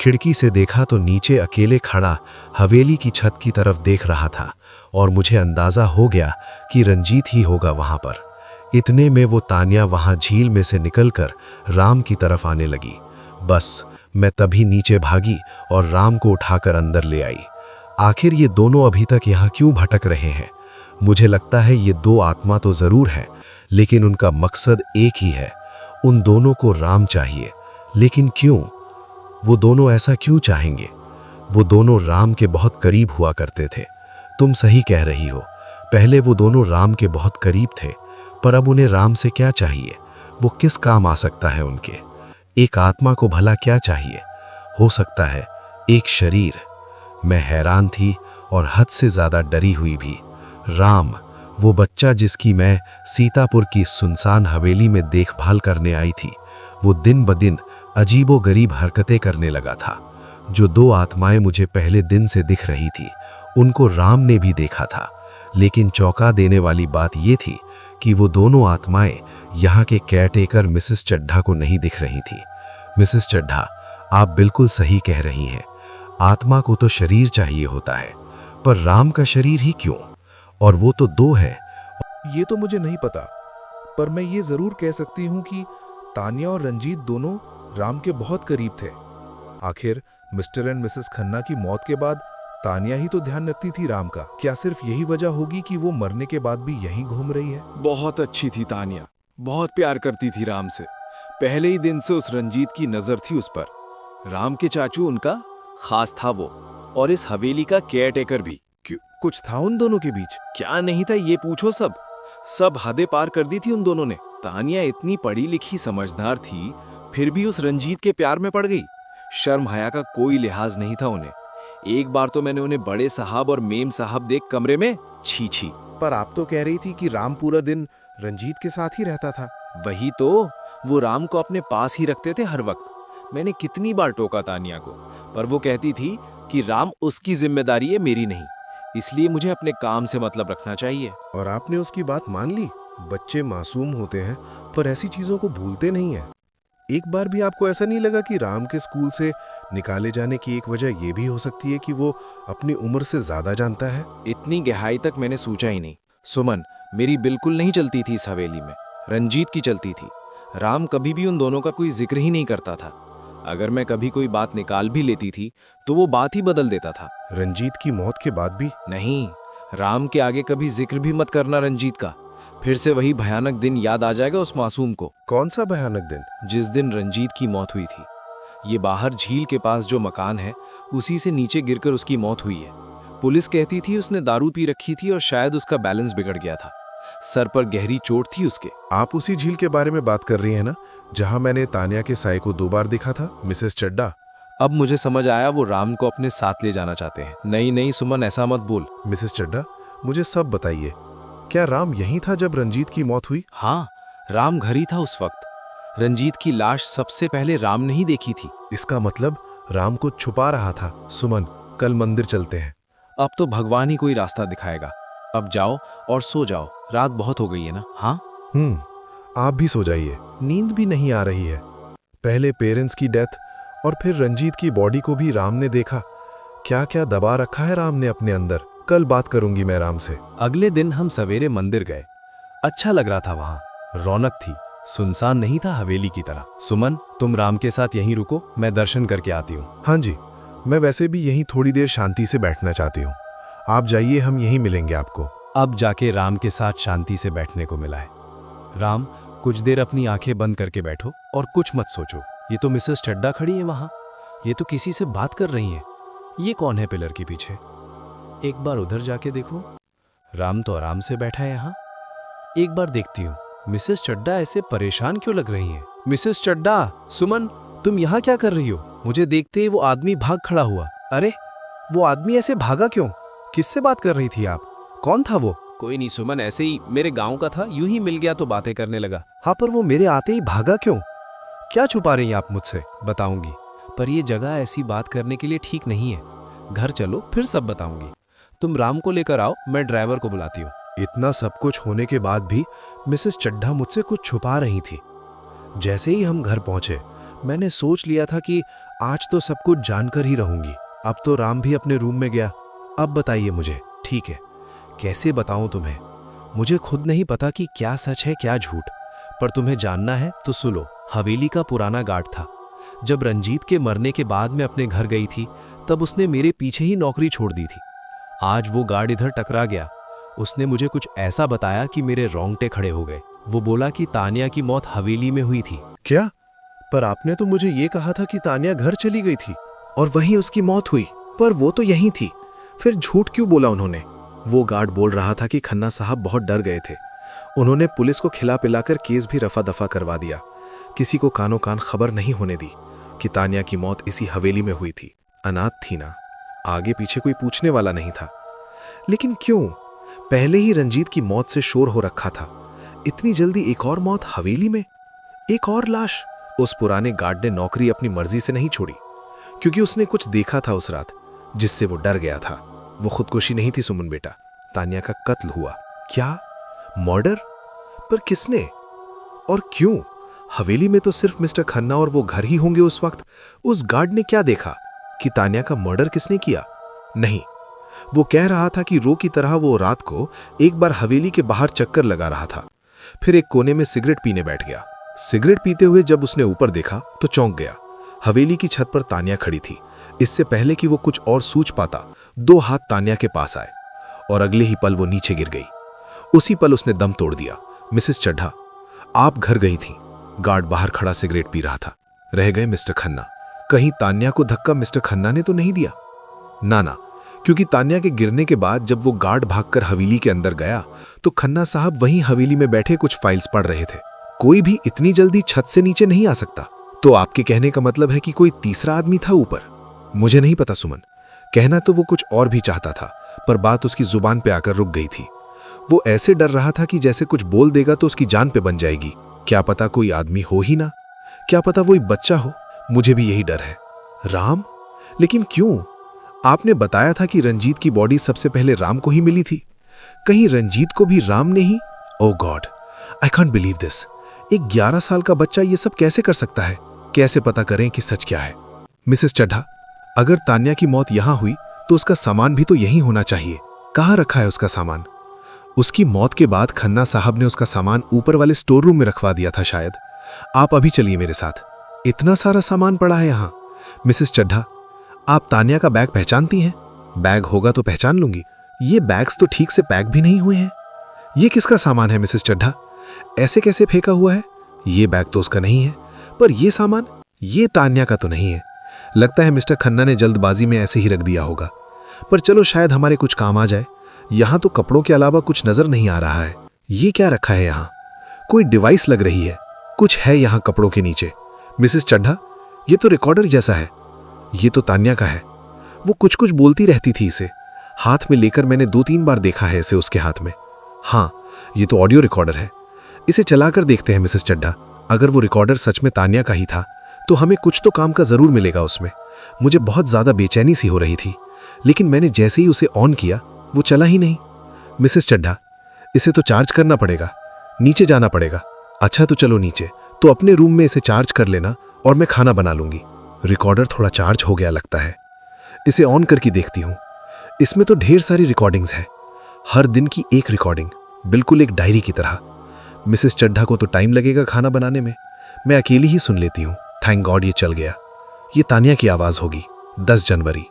खिड़की से देखा तो नीचे अकेले खड़ा हवेली की छत की तरफ देख रहा था और मुझे अंदाजा हो गया कि रंजीत ही होगा वहां पर। इतने में वो तान्या वहां झील में से निकलकर राम की तरफ आने लगी। बस मैं तभी नीचे भागी और राम को उठाकर अंदर ले आई। आखिर ये दोनों अभी तक यहाँ क्यों भटक रहे हैं? मुझे लगता है ये दो आत्मा तो जरूर हैं, लेकिन उनका मकसद एक ही है। उन दोनों को राम चाहिए, लेकिन क्यों? वो दोनों ऐसा क्यों चाहेंगे? वो दोनों राम के बहुत करीब हुआ करते थे। तुम सही कह रही हो, पहले वो दोनों राम के बहुत करीब थे, पर अब उन्हें राम से क्या चाहिए? वो किस काम आ सकता है उनके? एक आत्मा को भला क्या चाहिए? हो सकता है एक शरीर। मैं हैरान थी और हद से ज्यादा डरी हुई भी। राम, वो बच्चा जिसकी मैं सीतापुर की सुनसान हवेली में देखभाल करने आई थी, वो दिन ब दिन अजीबोगरीब हरकतें करने लगा था। जो दो आत्माएं मुझे पहले दिन से दिख रही थी, उनको राम ने भी देखा था, लेकिन चौंका देने वाली बात ये थी कि वो दोनों आत्माएं यहाँ के केयरटेकर मिसेस चड्ढा को नहीं दिख रही थी। मिसेस चड्ढा, आप बिल्कुल सही कह रही हैं। आत्मा को तो शरीर चाहिए होता है, पर राम का शरीर ही क्यों? और वो तो दो है। ये तो मुझे नहीं पता, पर मैं ये जरूर कह सकती हूँ कि तान्या और रंजीत दोनों राम के बहुत करीब थे। आखिर मिस्टर एंड मिसेस खन्ना की मौत के बाद तान्या ही तो ध्यान रखती थी राम का। क्या सिर्फ यही वजह होगी कि वो मरने के बाद भी यहीं घूम रही है? बहुत अच्छी थी तान्या, बहुत प्यार करती थी राम से। पहले ही दिन से उस रंजीत की नजर थी उस पर। राम के चाचू उनका खास था वो, और इस हवेली का केयरटेकर भी। क्यों, कुछ था उन दोनों के बीच? क्या नहीं था ये पूछो। सब हदें पार कर दी थी उन दोनों ने। तान्या इतनी पढ़ी लिखी समझदार थी, फिर भी उस रंजीत के प्यार में पड़ गई। शर्म हया का कोई लिहाज नहीं था उन्हें। एक बार तो मैंने उन्हें बड़े साहब और मेम साहब देख कमरे में छी छी। पर आप तो कह रही थी कि राम पूरा दिन रंजीत के साथ ही रहता था। वही तो, वो राम को अपने पास ही रखते थे हर वक्त। मैंने कितनी बार टोका तान्या को, पर वो कहती थी कि राम उसकी जिम्मेदारी है, मेरी नहीं, इसलिए मुझे अपने काम से मतलब रखना चाहिए। और आपने उसकी बात मान ली? बच्चे मासूम होते हैं, पर ऐसी चीजों को भूलते नहीं हैं। एक बार भी आपको ऐसा नहीं लगा कि राम के स्कूल से निकाले जाने की एक वजह यह भी हो सकती है कि वो अपनी उम्र से ज्यादा जानता है? इतनी गहराई तक मैंने सोचा ही नहीं। सुमन, मेरी बिल्कुल नहीं चलती थी इस हवेली में, रंजीत की चलती थी। राम कभी भी उन दोनों का कोई जिक्र ही नहीं करता था। अगर मैं कभी कोई बात निकाल भी लेती थी तो वो बात ही बदल देता था। रंजीत की मौत के बाद भी? नहीं, राम के आगे कभी जिक्र भी मत करना रंजीत का। फिर से वही भयानक दिन याद आ जाएगा उस मासूम को। कौन सा भयानक दिन? जिस दिन रंजीत की मौत हुई थी। ये बाहर झील के पास जो मकान है, उसी से नीचे गिरकर उसकी मौत हुई है। पुलिस कहती थी उसने दारू पी रखी थी और शायद उसका बैलेंस बिगड़ गया था। सर पर गहरी चोट थी उसके। आप उसी झील के बारे में बात कर रही हैं ना, जहां मैंने तान्या के साय को 2 बार देखा था, मिसेस चड्ढा? अब मुझे समझ आया, वो राम को अपने साथ ले जाना चाहते हैं। नहीं सुमन, ऐसा मत बोल। मिसेस चड्ढा, मुझे सब बताइए, क्या राम यहीं था जब रंजीत की मौत हुई? हाँ, राम घर ही था उस वक्त। रंजीत की लाश सबसे पहले राम ने ही देखी थी। इसका मतलब राम को छुपा रहा था। सुमन, कल मंदिर चलते हैं। अब तो भगवान ही कोई रास्ता दिखाएगा। अब जाओ और सो जाओ, रात बहुत हो गई है ना। हाँ, आप भी सो जाइए, नींद भी नहीं आ रही है। पहले पेरेंट्स की डेथ और फिर रंजीत की बॉडी को भी राम ने देखा। क्या क्या दबा रखा है राम ने अपने अंदर। कल बात करूंगी मैं राम से। अगले दिन हम सवेरे मंदिर गए। अच्छा लग रहा था वहां, रौनक थी, सुनसान नहीं था हवेली की तरह। सुमन, तुम राम के साथ यहीं रुको, मैं दर्शन करके आती हूँ। हाँ जी, मैं वैसे भी यहीं थोड़ी देर शांति से बैठना चाहती हूँ। आप जाइए, हम यहीं मिलेंगे आपको। अब जाके राम के साथ शांति से बैठने को मिला है। राम, कुछ देर अपनी आंखें बंद करके बैठो और कुछ मत सोचो। ये तो मिसेस चड्ढा खड़ी है वहां, ये तो किसी से बात कर रही हैं। ये कौन है पिलर के पीछे? एक बार उधर जाके देखो। राम तो आराम से बैठा है यहाँ। एक बार देखती हूँ, मिसेस चड्ढा ऐसे परेशान क्यों लग रही हैं? मिसेस चड्ढा, सुमन, तुम यहाँ क्या कर रही हो? मुझे देखते ही वो आदमी भाग खड़ा हुआ। अरे, वो आदमी ऐसे भागा क्यों? किससे बात कर रही थी आप? कौन था वो? कोई नहीं सुमन, ऐसे ही मेरे गांव का था, यूं ही मिल गया तो बातें करने लगा। हाँ, पर वो मेरे आते ही भागा क्यों? क्या छुपा रही हैं आप मुझसे? बताऊंगी, पर ये जगह ऐसी बात करने के लिए ठीक नहीं है। घर चलो, फिर सब बताऊंगी। तुम राम को लेकर आओ, मैं ड्राइवर को बुलाती हूँ। इतना सब कुछ होने के बाद भी मिसेस चड्ढा मुझसे कुछ छुपा रही थी। जैसे ही हम घर पहुंचे, मैंने सोच लिया था कि आज तो सब कुछ जानकर ही रहूंगी। अब तो राम भी अपने रूम में गया। अब बताइए मुझे। ठीक है, कैसे बताऊं तुम्हें? मुझे खुद नहीं पता कि क्या सच है क्या झूठ, पर तुम्हें जानना है तो सुनो। हवेली का पुराना गार्ड था। जब रंजीत के मरने के बाद मैं अपने घर गई थी, तब उसने मेरे पीछे ही नौकरी छोड़ दी थी। आज वो गार्ड इधर टकरा गया। उसने मुझे कुछ ऐसा बताया कि मेरे रोंगटे खड़े हो गए। वो बोला कि तानिया की मौत हवेली में हुई थी। क्या? पर आपने तो मुझे ये कहा था कि तानिया घर चली गई थी और वहीं उसकी मौत हुई। पर वो तो यहीं थी। फिर झूठ क्यों बोला उन्होंने? वो गार्ड बोल रहा था कि खन्ना साहब बहुत डर गए थे। उन्होंने पुलिस को खिला पिलाकर केस भी रफा दफा करवा दिया। किसी को कानो कान खबर नहीं होने दी कि तानिया की मौत इसी हवेली में हुई थी। अनाथ थी ना, आगे पीछे कोई पूछने वाला नहीं था। लेकिन क्यों? पहले ही रंजीत की मौत से शोर हो रखा था। इतनी जल्दी एक और मौत हवेली में? एक और लाश? उस पुराने गार्ड ने नौकरी अपनी मर्जी से नहीं छोड़ी, क्योंकि उसने कुछ देखा था उस रात जिससे वो डर गया था। वो खुदकुशी नहीं थी सुमन बेटा, तानिया का कत्ल हुआ। क्या? मर्डर? पर किसने और क्यों? हवेली में तो सिर्फ मिस्टर खन्ना और वो घर ही होंगे उस वक्त। उस गार्ड ने क्या देखा कि तानिया का मर्डर किसने किया? नहीं, वो कह रहा था कि रो की तरह वो रात को एक बार हवेली के बाहर चक्कर लगा रहा था, फिर एक कोने में सिगरेट पीने बैठ गया। सिगरेट पीते हुए जब उसने ऊपर देखा तो चौंक गया। हवेली की छत पर तानिया खड़ी थी। इससे पहले कि वो कुछ और सूझ पाता, दो हाथ तानिया के पास आए और अगले ही पल वो नीचे गिर गई। उसी पल उसने दम तोड़ दिया। मिसेस चड्ढा, आप घर गई थीं। गार्ड बाहर खड़ा सिगरेट पी रहा था। रह गए मिस्टर खन्ना। कहीं तानिया को धक्का मिस्टर खन्ना ने तो नहीं दिया? ना, क्योंकि तानिया के गिरने के बाद जब वो गार्ड भागकर हवेली के अंदर गया तो खन्ना साहब वहीं हवेली में बैठे कुछ फाइल्स पढ़ रहे थे। कोई भी इतनी जल्दी छत से नीचे नहीं आ सकता। तो आपके कहने का मतलब है कि कोई तीसरा आदमी था ऊपर? मुझे नहीं पता सुमन। कहना तो वो कुछ और भी चाहता था, पर बात उसकी जुबान पे आकर रुक गई थी। वो ऐसे डर रहा था कि जैसे कुछ बोल देगा तो उसकी जान पे बन जाएगी। क्या पता कोई आदमी हो ही ना, क्या पता वही बच्चा हो। मुझे भी यही डर है। राम? लेकिन क्यों? आपने बताया था कि रंजीत की बॉडी सबसे पहले राम को ही मिली थी। कहीं रंजीत को भी राम ने ही? Oh God, I can't believe this. एक 11 साल का बच्चा ये सब कैसे कर सकता है? कैसे पता करें कि सच क्या है? मिसेस चड्ढा, अगर तानिया की मौत यहां हुई तो उसका सामान भी तो यहीं होना चाहिए। कहां रखा है उसका सामान? उसकी मौत के बाद खन्ना साहब ने उसका सामान ऊपर वाले स्टोर रूम में रखवा दिया था शायद। आप अभी चलिए मेरे साथ। इतना सारा सामान पड़ा है यहां। मिसेस चड्ढा, आप तानिया का बैग पहचानती हैं? बैग होगा तो पहचान लूंगी। ये बैग्स तो ठीक से पैक भी नहीं हुए हैं। ये किसका सामान है मिसेस चड्ढा? ऐसे कैसे फेंका हुआ है? ये बैग तो उसका नहीं है, पर ये सामान, ये तानिया का तो नहीं है। लगता है मिस्टर खन्ना ने जल्दबाजी में ऐसे ही रख दिया होगा। पर चलो, शायद हमारे कुछ काम आ जाए। यहां तो कपड़ों के अलावा कुछ नजर नहीं आ रहा है। ये क्या रखा है यहां? कोई डिवाइस लग रही है। कुछ है यहां कपड़ों के नीचे। मिसेस चड्ढा, ये तो रिकॉर्डर जैसा है। ये तो तानिया का है। वो कुछ कुछ बोलती रहती थी। इसे हाथ में लेकर मैंने 2-3 बार देखा है इसे उसके हाथ में। हाँ, ये तो ऑडियो रिकॉर्डर है। इसे चलाकर देखते हैं मिसेस चड्ढा। अगर वो रिकॉर्डर सच में तानिया का ही था तो हमें कुछ तो काम का जरूर मिलेगा उसमें। मुझे बहुत ज्यादा बेचैनी सी हो रही थी, लेकिन मैंने जैसे ही उसे ऑन किया वो चला ही नहीं। मिसेस चड्ढा, इसे तो चार्ज करना पड़ेगा, नीचे जाना पड़ेगा। अच्छा तो चलो नीचे, तो अपने रूम में इसे चार्ज कर लेना और मैं खाना बना लूंगी। रिकॉर्डर थोड़ा चार्ज हो गया लगता है। इसे ऑन करके देखती हूँ। इसमें तो ढेर सारी रिकॉर्डिंग्स हैं, हर दिन की एक रिकॉर्डिंग, बिल्कुल एक डायरी की तरह। मिसेस चड्ढा को तो टाइम लगेगा खाना बनाने में, मैं अकेली ही सुन लेती हूँ। थैंक गॉड ये चल गया। ये तानिया की आवाज़ होगी। 10 जनवरी।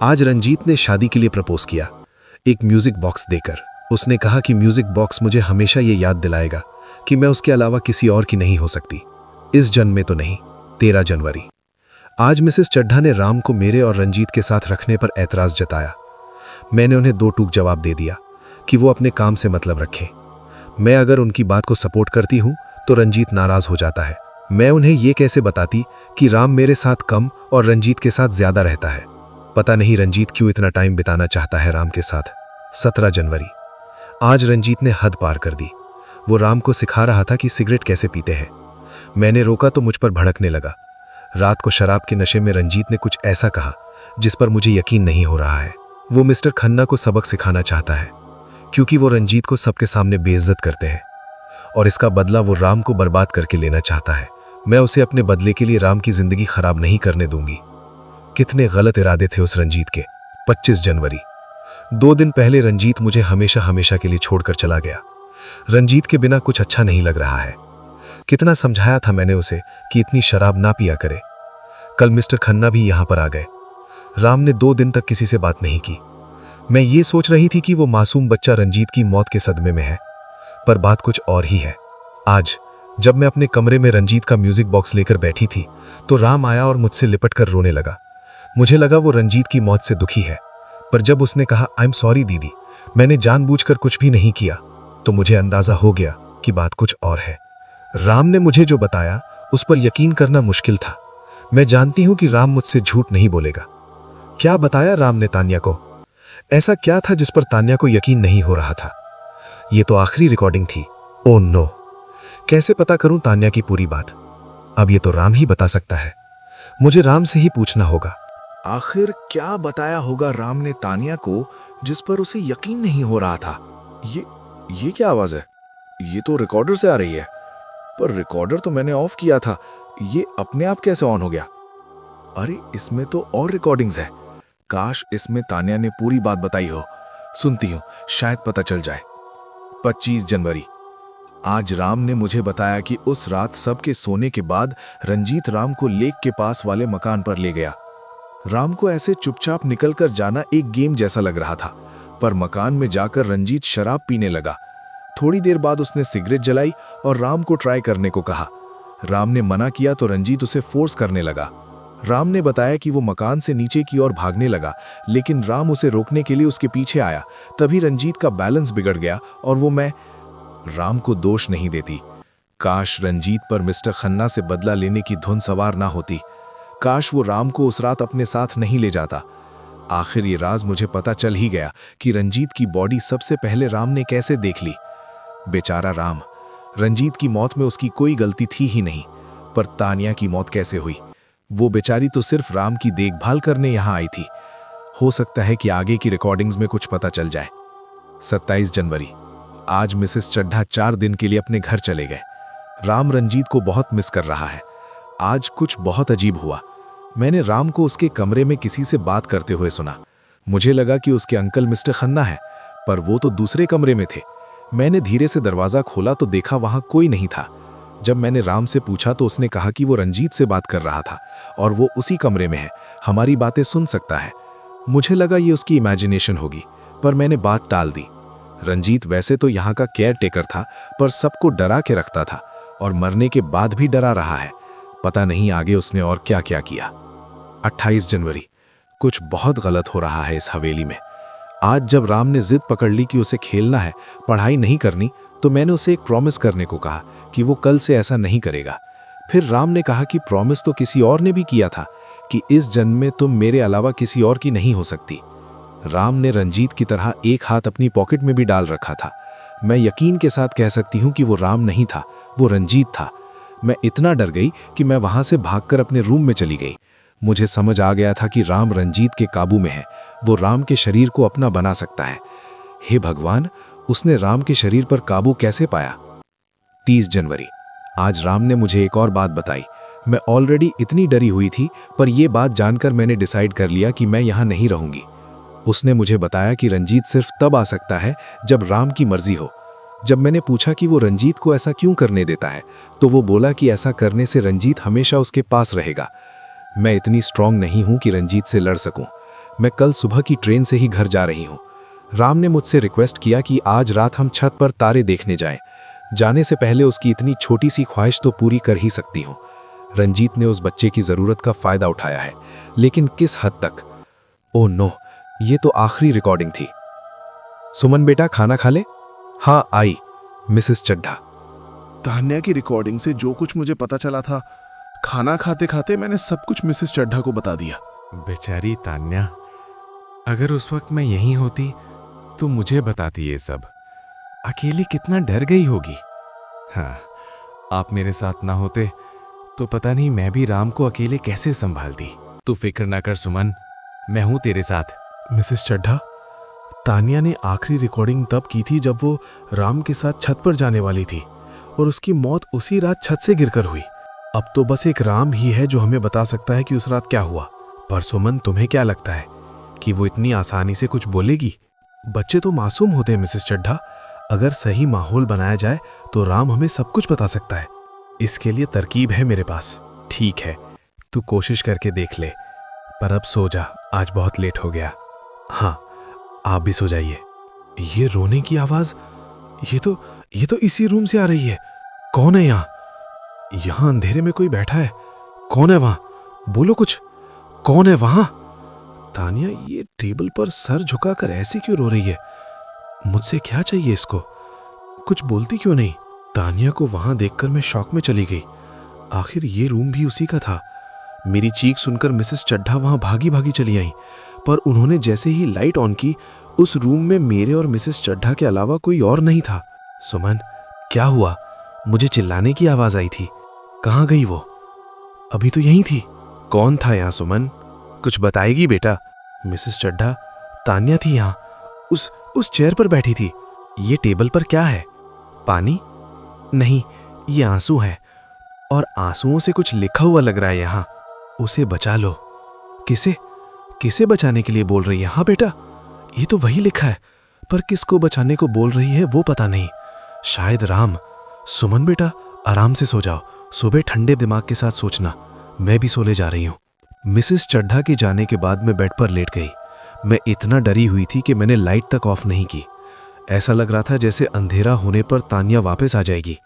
आज रंजीत ने शादी के लिए प्रपोज किया, एक म्यूजिक बॉक्स देकर। उसने कहा कि म्यूजिक बॉक्स मुझे हमेशा ये याद दिलाएगा कि मैं उसके अलावा किसी और की नहीं हो सकती, इस जन्म में तो नहीं। 13 जनवरी। आज मिसेस चड्ढा ने राम को मेरे और रंजीत के साथ रखने पर ऐतराज जताया। मैंने उन्हें 2 टूक जवाब दे दिया कि वो अपने काम से मतलब रखें। मैं अगर उनकी बात को सपोर्ट करती हूं तो रंजीत नाराज हो जाता है। मैं उन्हें ये कैसे बताती कि राम मेरे साथ कम और रंजीत के साथ ज्यादा रहता है। पता नहीं रंजीत क्यों इतना टाइम बिताना चाहता है राम के साथ। 17 जनवरी। आज रंजीत ने हद पार कर दी। वो राम को सिखा रहा था कि सिगरेट कैसे पीते हैं। मैंने रोका तो मुझ पर भड़कने लगा। रात को शराब के नशे में रंजीत ने कुछ ऐसा कहा जिस पर मुझे यकीन नहीं हो रहा है। वो मिस्टर खन्ना को सबक सिखाना चाहता है, क्योंकि वो रंजीत को सबके सामने बेइज्जत करते हैं, और इसका बदला वो राम को बर्बाद करके लेना चाहता है। मैं उसे अपने बदले के लिए राम की जिंदगी खराब नहीं करने दूंगी। कितने गलत इरादे थे उस रंजीत के। 25 जनवरी, 2 दिन पहले रंजीत मुझे हमेशा हमेशा के लिए छोड़कर चला गया। रंजीत के बिना कुछ अच्छा नहीं लग रहा है। कितना समझाया था मैंने उसे कि इतनी शराब ना पिया करे। कल मिस्टर खन्ना भी यहां पर आ गए। राम ने 2 दिन तक किसी से बात नहीं की। मैं ये सोच रही थी कि वो मासूम बच्चा रंजीत की मौत के सदमे में है, पर बात कुछ और ही है। आज जब मैं अपने कमरे में रंजीत का म्यूजिक बॉक्स लेकर बैठी थी तो राम आया और मुझसे लिपटकर रोने लगा। मुझे लगा वो रंजीत की मौत से दुखी है, पर जब उसने कहा आई एम सॉरी दीदी, मैंने जानबूझकर कुछ भी नहीं किया, तो मुझे अंदाजा हो गया कि बात कुछ और है। राम ने मुझे जो बताया उस पर यकीन करना मुश्किल था। मैं जानती हूं कि राम मुझसे झूठ नहीं बोलेगा। क्या बताया राम ने तान्या को? ऐसा क्या था जिस पर तान्या को यकीन नहीं हो रहा था? ये तो आखिरी रिकॉर्डिंग थी। ओह नो, कैसे पता करूं तान्या की पूरी बात? अब ये तो राम ही बता सकता है। मुझे राम से ही पूछना होगा। आखिर क्या बताया होगा राम ने तानिया को जिस पर उसे यकीन नहीं हो रहा था? ये क्या आवाज है? ये तो रिकॉर्डर से आ रही है, पर रिकॉर्डर तो मैंने ऑफ किया था। ये अपने आप कैसे ऑन हो गया? अरे इसमें तो और रिकॉर्डिंग्स है। काश इसमें तानिया ने पूरी बात बताई हो। सुनती हूं, शायद पता चल जाए। 25 जनवरी, आज राम ने मुझे बताया कि उस रात सबके सोने के बाद रंजीत राम को लेक के पास वाले मकान पर ले गया। राम को ऐसे चुपचाप निकलकर जाना एक गेम जैसा लग रहा था, पर मकान में जाकर रंजीत शराब पीने लगा। थोड़ी देर बाद उसने सिगरेट जलाई और राम को ट्राई करने को कहा। राम ने मना किया तो रंजीत उसे फोर्स करने लगा। राम ने बताया कि वो मकान से नीचे की ओर भागने लगा, लेकिन राम उसे रोकने के लिए उसके पीछे आया। तभी रंजीत का बैलेंस बिगड़ गया और मैं राम को दोष नहीं देती। काश रंजीत पर मिस्टर खन्ना से बदला लेने की धुन सवार ना होती। काश वो राम को उस रात अपने साथ नहीं ले जाता। आखिर ये राज मुझे पता चल ही गया कि रंजीत की बॉडी सबसे पहले राम ने कैसे देख ली। बेचारा राम, रंजीत की मौत में उसकी कोई गलती थी ही नहीं, पर तानिया की मौत कैसे हुई? वो बेचारी तो सिर्फ राम की देखभाल करने यहां आई थी। हो सकता है कि आगे की रिकॉर्डिंग्स में कुछ पता चल जाए। 27 जनवरी, आज मिसेस चड्ढा 4 दिन के लिए अपने घर चले गए। राम रंजीत को बहुत मिस कर रहा है। आज कुछ बहुत अजीब हुआ। मैंने राम को उसके कमरे में किसी से बात करते हुए सुना। मुझे लगा कि उसके अंकल मिस्टर खन्ना है, पर वो तो दूसरे कमरे में थे। मैंने धीरे से दरवाजा खोला तो देखा वहां कोई नहीं था। जब मैंने राम से पूछा तो उसने कहा कि वो रंजीत से बात कर रहा था और वो उसी कमरे में है, हमारी बातें सुन सकता है। मुझे लगा ये उसकी इमेजिनेशन होगी, पर मैंने बात टाल दी। रंजीत वैसे तो यहाँ का केयर टेकर था, पर सबको डरा के रखता था और मरने के बाद भी डरा रहा है। पता नहीं आगे उसने और क्या क्या किया। 28 जनवरी, कुछ बहुत गलत हो रहा है इस हवेली में। आज जब राम ने जिद पकड़ ली कि उसे खेलना है, पढ़ाई नहीं करनी, तो मैंने उसे एक प्रॉमिस करने को कहा कि वो कल से ऐसा नहीं करेगा। फिर राम ने कहा कि प्रॉमिस तो किसी और ने भी किया था कि इस जन्म में तुम मेरे अलावा किसी और की नहीं हो सकती। राम ने रंजीत की तरह एक हाथ अपनी पॉकेट में भी डाल रखा था। मैं यकीन के साथ कह सकती हूँ कि वो राम नहीं था, वो रंजीत था। मैं इतना डर गई कि मैं वहां से भागकर अपने रूम में चली गई। मुझे समझ आ गया था कि राम रंजीत के काबू में है, वो राम के शरीर को अपना बना सकता है। हे भगवान, उसने राम के शरीर पर काबू कैसे पाया? 30 जनवरी, आज राम ने मुझे एक और बात बताई। मैं ऑलरेडी इतनी डरी हुई थी, पर यह बात जानकर मैंने डिसाइड कर लिया कि मैं यहाँ नहीं रहूंगी। उसने मुझे बताया कि रंजीत सिर्फ तब आ सकता है जब राम की मर्जी हो। जब मैंने पूछा कि वो रंजीत को ऐसा क्यों करने देता है, तो वो बोला कि ऐसा करने से रंजीत हमेशा उसके पास रहेगा। मैं इतनी स्ट्रांग नहीं हूं कि रंजीत से लड़ सकूं। मैं कल सुबह की ट्रेन से ही घर जा रही हूं। राम ने मुझसे रिक्वेस्ट किया कि आज रात हम छत पर तारे देखने जाएं। जाने से पहले उसकी इतनी छोटी सी ख्वाहिश तो पूरी कर ही सकती हूं। रंजीत ने उस बच्चे की जरूरत का फायदा उठाया है, लेकिन किस हद तक? ओह नो, ये तो आखिरी रिकॉर्डिंग थी। सुमन बेटा, खाना खा ले। हाँ आई, मिसेस चड्ढा। तान्या की रिकॉर्डिंग से जो कुछ मुझे पता चला था, खाना खाते खाते मैंने सब कुछ मिसेस चड्ढा को बता दिया। बेचारी तान्या, अगर उस वक्त मैं यहीं होती तो मुझे बताती ये सब। अकेली कितना डर गई होगी। हाँ, आप मेरे साथ ना होते तो पता नहीं मैं भी राम को अकेले कैसे संभालती। तू फिक्र ना कर सुमन, मैं हूं तेरे साथ। मिसेस चड्ढा, तानिया ने आखिरी रिकॉर्डिंग तब की थी जब वो राम के साथ छत पर जाने वाली थी और उसकी मौत उसी रात छत से गिरकर हुई। अब तो बस एक राम ही है जो हमें बता सकता है कि उस रात क्या हुआ। पर सुमन, तुम्हें क्या लगता है कि वो इतनी आसानी से कुछ बोलेगी? बच्चे तो मासूम होते हैं मिसेस चड्ढा। अगर सही माहौल बनाया जाए तो राम हमें सब कुछ बता सकता है। इसके लिए तरकीब है मेरे पास। ठीक है, तू कोशिश करके देख ले, पर अब सो जा, आज बहुत लेट हो गया। हाँ, आप भी सो जाइए। ये रोने की आवाज, ये तो इसी रूम से आ रही है। कौन है यहाँ? यहाँ अंधेरे में कोई बैठा है। कौन है वहां? बोलो कुछ, कौन है वहां? तानिया ये टेबल पर सर झुकाकर ऐसे क्यों रो रही है? मुझसे क्या चाहिए इसको? कुछ बोलती क्यों नहीं? तानिया को वहां देखकर मैं शॉक में चली गई। आखिर ये रूम भी उसी का था। मेरी चीख सुनकर मिसेस चड्ढा वहां भागी भागी चली आई, पर उन्होंने जैसे ही लाइट ऑन की, उस रूम में मेरे और मिसेस चड्ढा के अलावा कोई और नहीं था। सुमन, क्या हुआ? मुझे चिल्लाने की आवाज आई थी। कहाँ गई वो? अभी तो यहीं थी। कौन था यहाँ सुमन? कुछ बताएगी बेटा? मिसेस चड्ढा, तानिया थी यहाँ, उस चेयर पर बैठी थी। ये टेबल पर क्या है? पानी? नहीं, ये आंसू है, और आंसुओं से कुछ लिखा हुआ लग रहा है यहाँ। उसे बचा लो। किसे बचाने के लिए बोल रही है? हाँ बेटा, ये तो वही लिखा है, पर किसको बचाने को बोल रही है वो पता नहीं। शायद राम। सुमन बेटा, आराम से सो जाओ, सुबह ठंडे दिमाग के साथ सोचना। मैं भी सोने जा रही हूँ। मिसेस चड्ढा के जाने के बाद मैं बेड पर लेट गई। मैं इतना डरी हुई थी कि मैंने लाइट तक ऑफ नहीं की। ऐसा लग रहा था जैसे अंधेरा होने पर तानिया वापस आ जाएगी।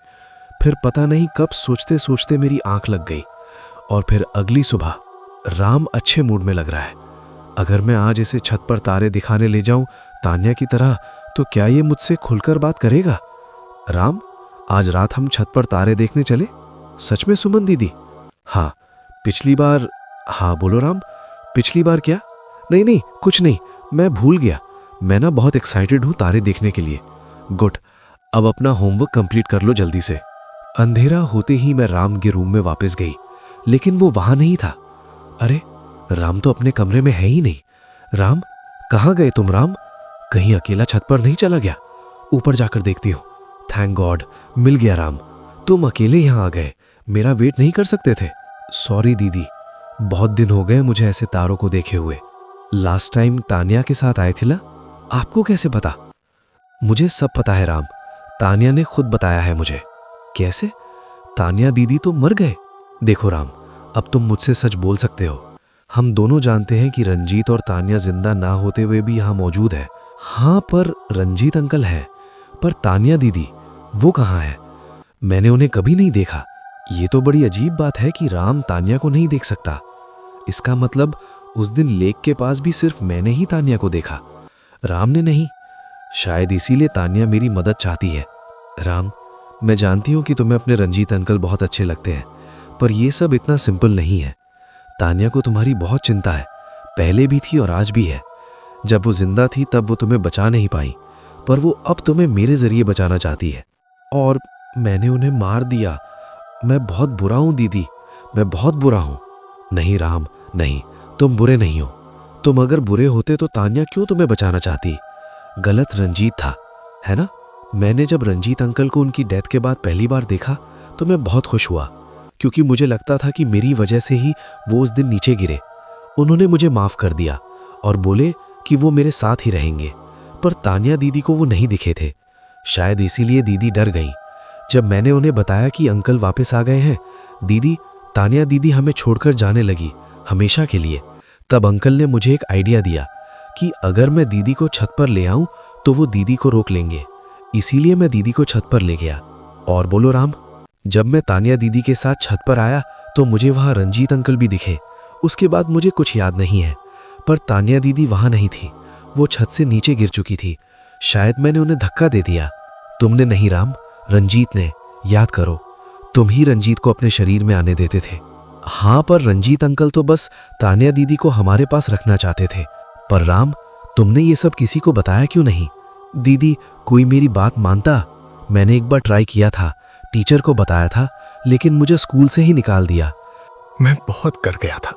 फिर पता नहीं कब सोचते सोचते मेरी आंख लग गई, और फिर अगली सुबह राम अच्छे मूड में लग रहा है। अगर मैं आज इसे छत पर तारे दिखाने ले जाऊं तानिया की तरह, तो क्या ये मुझसे खुलकर बात करेगा? राम, आज रात हम छत पर तारे देखने चले? सच में सुमन दीदी? हाँ, पिछली बार। हाँ बोलो राम, पिछली बार क्या? नहीं, कुछ नहीं, मैं भूल गया। मैं ना बहुत एक्साइटेड हूं तारे देखने के लिए। गुड, अब अपना होमवर्क कंप्लीट कर लो जल्दी से। अंधेरा होते ही मैं राम के रूम में वापस गई, लेकिन वो वहां नहीं था। अरे, राम तो अपने कमरे में है ही नहीं। राम, कहाँ गए तुम राम? कहीं अकेला छत पर नहीं चला गया? ऊपर जाकर देखती हूँ। थैंक गॉड, मिल गया राम। तुम अकेले यहाँ आ गए, मेरा वेट नहीं कर सकते थे? सॉरी दीदी, बहुत दिन हो गए मुझे ऐसे तारों को देखे हुए। लास्ट टाइम तानिया के साथ आए थे ना? आपको कैसे पता? मुझे सब पता है राम, तानिया ने खुद बताया है मुझे। कैसे? तानिया दीदी तो मर गए। देखो राम, अब तुम मुझसे सच बोल सकते हो। हम दोनों जानते हैं कि रंजीत और तानिया जिंदा ना होते हुए भी यहाँ मौजूद है। हाँ, पर रंजीत अंकल हैं, पर तानिया दीदी वो कहाँ है? मैंने उन्हें कभी नहीं देखा। ये तो बड़ी अजीब बात है कि राम तानिया को नहीं देख सकता। इसका मतलब उस दिन लेक के पास भी सिर्फ मैंने ही तानिया को देखा, राम ने नहीं। शायद इसीलिए तानिया मेरी मदद चाहती है। राम, मैं जानती हूँ कि तुम्हें अपने रंजीत अंकल बहुत अच्छे लगते हैं, पर यह सब इतना सिंपल नहीं है। तानिया को तुम्हारी बहुत चिंता है, पहले भी थी और आज भी है। जब वो जिंदा थी तब वो तुम्हें बचा नहीं पाई, पर वो अब तुम्हें मेरे जरिए बचाना चाहती है। और मैंने उन्हें मार दिया। मैं बहुत बुरा हूं दीदी, मैं बहुत बुरा हूं। नहीं राम, नहीं, तुम बुरे नहीं हो। तुम अगर बुरे होते तो तानिया क्यों तुम्हें बचाना चाहती? गलत रंजीत था, है ना? मैंने जब रंजीत अंकल को उनकी डेथ के बाद पहली बार देखा तो मैं बहुत खुश हुआ, क्योंकि मुझे लगता था कि मेरी वजह से ही वो उस दिन नीचे गिरे। उन्होंने मुझे माफ कर दिया और बोले कि वो मेरे साथ ही रहेंगे, पर तानिया दीदी को वो नहीं दिखे थे। शायद इसीलिए दीदी डर गई। जब मैंने उन्हें बताया कि अंकल वापस आ गए हैं, तानिया दीदी हमें छोड़कर जाने लगी, हमेशा के लिए। तब अंकल ने मुझे एक आइडिया दिया कि अगर मैं दीदी को छत पर ले आऊं तो वो दीदी को रोक लेंगे। इसीलिए मैं दीदी को छत पर ले गया। और बोलो राम, जब मैं तानिया दीदी के साथ छत पर आया तो मुझे वहां रंजीत अंकल भी दिखे। उसके बाद मुझे कुछ याद नहीं है, पर तानिया दीदी वहां नहीं थी, वो छत से नीचे गिर चुकी थी। शायद मैंने उन्हें धक्का दे दिया। तुमने नहीं राम, रंजीत ने। याद करो, तुम ही रंजीत को अपने शरीर में आने देते थे। हाँ, पर रंजीत अंकल तो बस तानिया दीदी को हमारे पास रखना चाहते थे। पर राम, तुमने ये सब किसी को बताया क्यों नहीं? दीदी, कोई मेरी बात मानता? मैंने एक बार ट्राई किया था, टीचर को बताया था, लेकिन मुझे स्कूल से ही निकाल दिया। मैं बहुत कर गया था।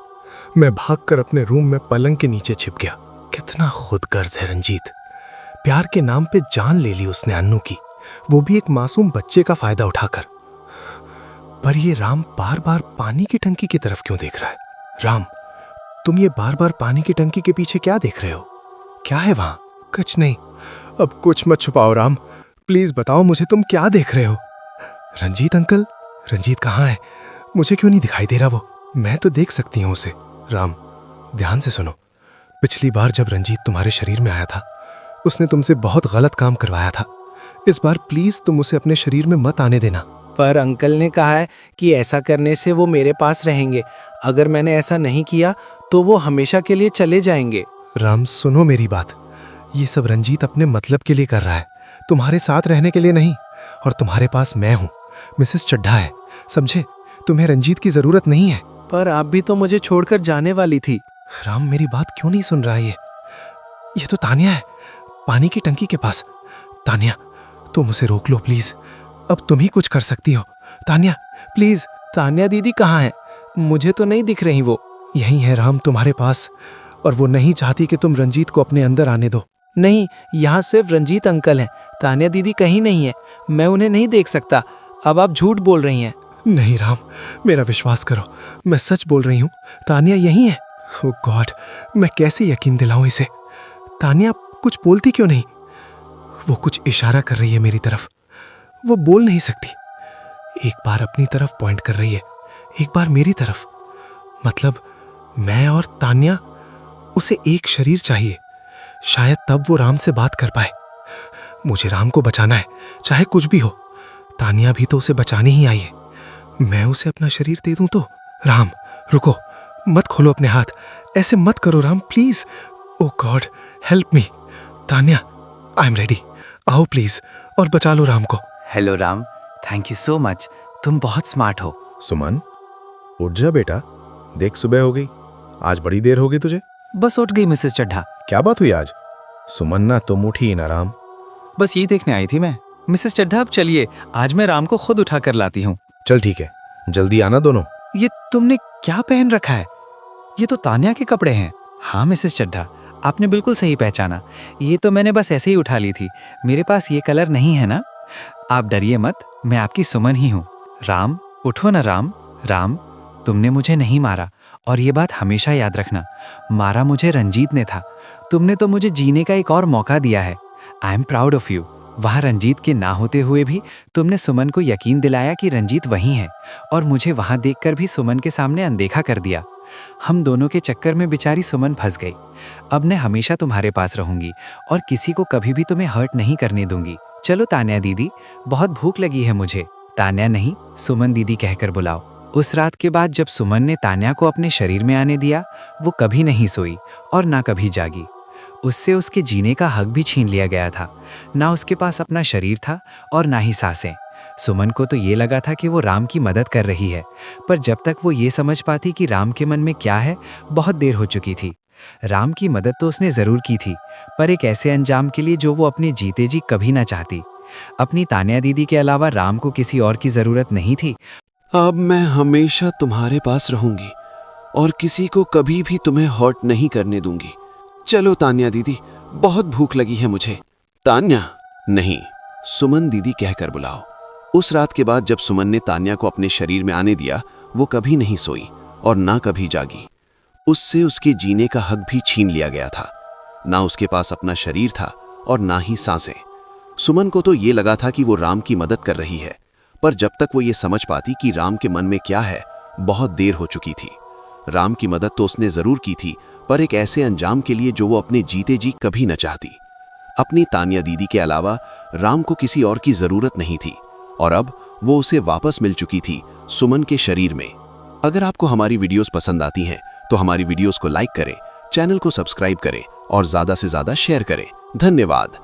मैं भागकर अपने रूम में पलंग के नीचे छिप गया। कितना खुदगर्ज है रंजीत। प्यार के नाम पे जान ले ली उसने अन्नू की, वो भी एक मासूम बच्चे का फायदा उठाकर। पर ये राम बार बार पानी की टंकी की तरफ क्यों देख रहा है? राम, तुम ये बार बार पानी की टंकी के पीछे क्या देख रहे हो? क्या है वहां? कुछ नहीं। अब कुछ मत छुपाओ राम, प्लीज बताओ मुझे तुम क्या देख रहे हो? रंजीत अंकल, रंजीत कहाँ है? मुझे क्यों नहीं दिखाई दे रहा वो? मैं तो देख सकती हूँ उसे। राम, ध्यान से सुनो। पिछली बार जब रंजीत तुम्हारे शरीर में आया था, उसने तुमसे बहुत गलत काम करवाया था। इस बार प्लीज तुम उसे अपने शरीर में मत आने देना। पर अंकल ने कहा है कि ऐसा करने से वो मेरे पास रहेंगे। अगर मैंने ऐसा नहीं किया तो वो हमेशा के लिए चले जाएंगे। राम सुनो मेरी बात, ये सब रंजीत अपने मतलब के लिए कर रहा है, तुम्हारे साथ रहने के लिए नहीं। और तुम्हारे पास मैं हूँ, मिसेस चड्ढा है, समझे? तुम्हें रंजीत की जरूरत नहीं है। पर आप भी तो मुझे छोड़कर जाने वाली थी। राम मेरी बात क्यों नहीं सुन रहा है? ये तो तानिया है, पानी की टंकी के पास। तानिया, तुम उसे रोक लो प्लीज। अब तुम ही कुछ कर सकती हो। तानिया प्लीज। तान्या दीदी कहाँ है? मुझे तो नहीं दिख रही वो। यही है राम, तुम्हारे पास। और वो नहीं चाहती कि तुम रंजीत को अपने अंदर आने दो। नहीं, यहाँ सिर्फ रंजीत अंकल हैं। तान्या दीदी कहीं नहीं है। मैं उन्हें नहीं देख सकता। अब आप झूठ बोल रही हैं। नहीं राम, मेरा विश्वास करो, मैं सच बोल रही हूँ। तानिया यही है। ओह गॉड, मैं कैसे यकीन दिलाऊं इसे? तानिया कुछ बोलती क्यों नहीं? वो कुछ इशारा कर रही है मेरी तरफ। वो बोल नहीं सकती। एक बार अपनी तरफ पॉइंट कर रही है, एक बार मेरी तरफ। मतलब मैं और तानिया, उसे एक शरीर चाहिए। शायद तब वो राम से बात कर पाए। मुझे राम को बचाना है, चाहे कुछ भी हो। तानिया भी तो उसे बचाने ही आई है। मैं उसे अपना शरीर दे दूं तो? राम रुको, मत खोलो अपने हाथ। ऐसे मत करो Ram, please. Oh God, help me. Tania, I am ready. आओ प्लीज और बचा लो राम को। Hello Ram, thank you so much. तुम बहुत स्मार्ट हो। सुमन, उठ जा बेटा, देख सुबह हो गई। आज बड़ी देर हो गई तुझे। बस उठ गई मिसेस चड्ढा। क्या बात हुई आज? सुमन ना, तुम उठी ही ना। राम, बस ये देखने आई थी मैं। मिसेस चड्ढा अब चलिए, आज मैं राम को खुद उठा कर लाती हूँ। चल ठीक है, जल्दी आना दोनों। ये तुमने क्या पहन रखा है? ये तो तान्या के कपड़े हैं। हाँ मिसेस चड्ढा, आपने बिल्कुल सही पहचाना। ये तो मैंने बस ऐसे ही उठा ली थी। मेरे पास ये कलर नहीं है ना। आप डरिए मत, मैं आपकी सुमन ही हूँ। राम उठो ना राम। राम, तुमने मुझे नहीं मारा, और ये बात हमेशा याद रखना। मारा मुझे रंजीत ने था। तुमने तो मुझे जीने का एक और मौका दिया है। I am proud of you. वहाँ रंजीत के ना होते हुए भी तुमने सुमन को यकीन दिलाया कि रंजीत वहीं है, और मुझे वहाँ देखकर भी सुमन के सामने अनदेखा कर दिया। हम दोनों के चक्कर में बेचारी सुमन फंस गई। अब मैं हमेशा तुम्हारे पास रहूंगी और किसी को कभी भी तुम्हें हर्ट नहीं करने दूंगी। चलो तान्या दीदी, बहुत भूख लगी है मुझे। तान्या नहीं, सुमन दीदी कहकर बुलाओ। उस रात के बाद जब सुमन ने तान्या को अपने शरीर में आने दिया, वो कभी नहीं सोई और ना कभी जागी। उससे उसके जीने का हक भी छीन लिया गया था। ना उसके पास अपना शरीर था और ना ही सांसें। सुमन को तो ये लगा था कि वो राम की मदद कर रही है, पर जब तक वो ये समझ पाती कि राम के मन में क्या है, बहुत देर हो चुकी थी। राम की मदद तो उसने जरूर की थी, पर एक ऐसे अंजाम के लिए जो वो अपने जीते जी कभी ना चाहती। अपनी तान्या दीदी के अलावा राम को किसी और की जरूरत नहीं थी। अब मैं हमेशा तुम्हारे पास रहूंगी और किसी को कभी भी तुम्हें हर्ट नहीं करने दूंगी। चलो तान्या दीदी, बहुत भूख लगी है मुझे। तान्या नहीं, सुमन दीदी कहकर बुलाओ। उस रात के बाद जब सुमन ने तान्या को अपने शरीर में आने दिया, वो कभी नहीं सोई और ना कभी जागी। उससे उसके जीने का हक भी छीन लिया गया था। ना उसके पास अपना शरीर था और ना ही सांसें। सुमन को तो ये लगा था कि वो राम की मदद कर रही है, पर जब तक वो ये समझ पाती कि राम के मन में क्या है, बहुत देर हो चुकी थी। राम की मदद तो उसने जरूर की थी, पर एक ऐसे अंजाम के लिए जो वो अपने जीते जी कभी न चाहती। अपनी तान्या दीदी के अलावा राम को किसी और की जरूरत नहीं थी, और अब वो उसे वापस मिल चुकी थी सुमन के शरीर में। अगर आपको हमारी वीडियोस पसंद आती हैं तो हमारी वीडियोस को लाइक करें, चैनल को सब्सक्राइब करें और ज्यादा से ज्यादा शेयर करें। धन्यवाद।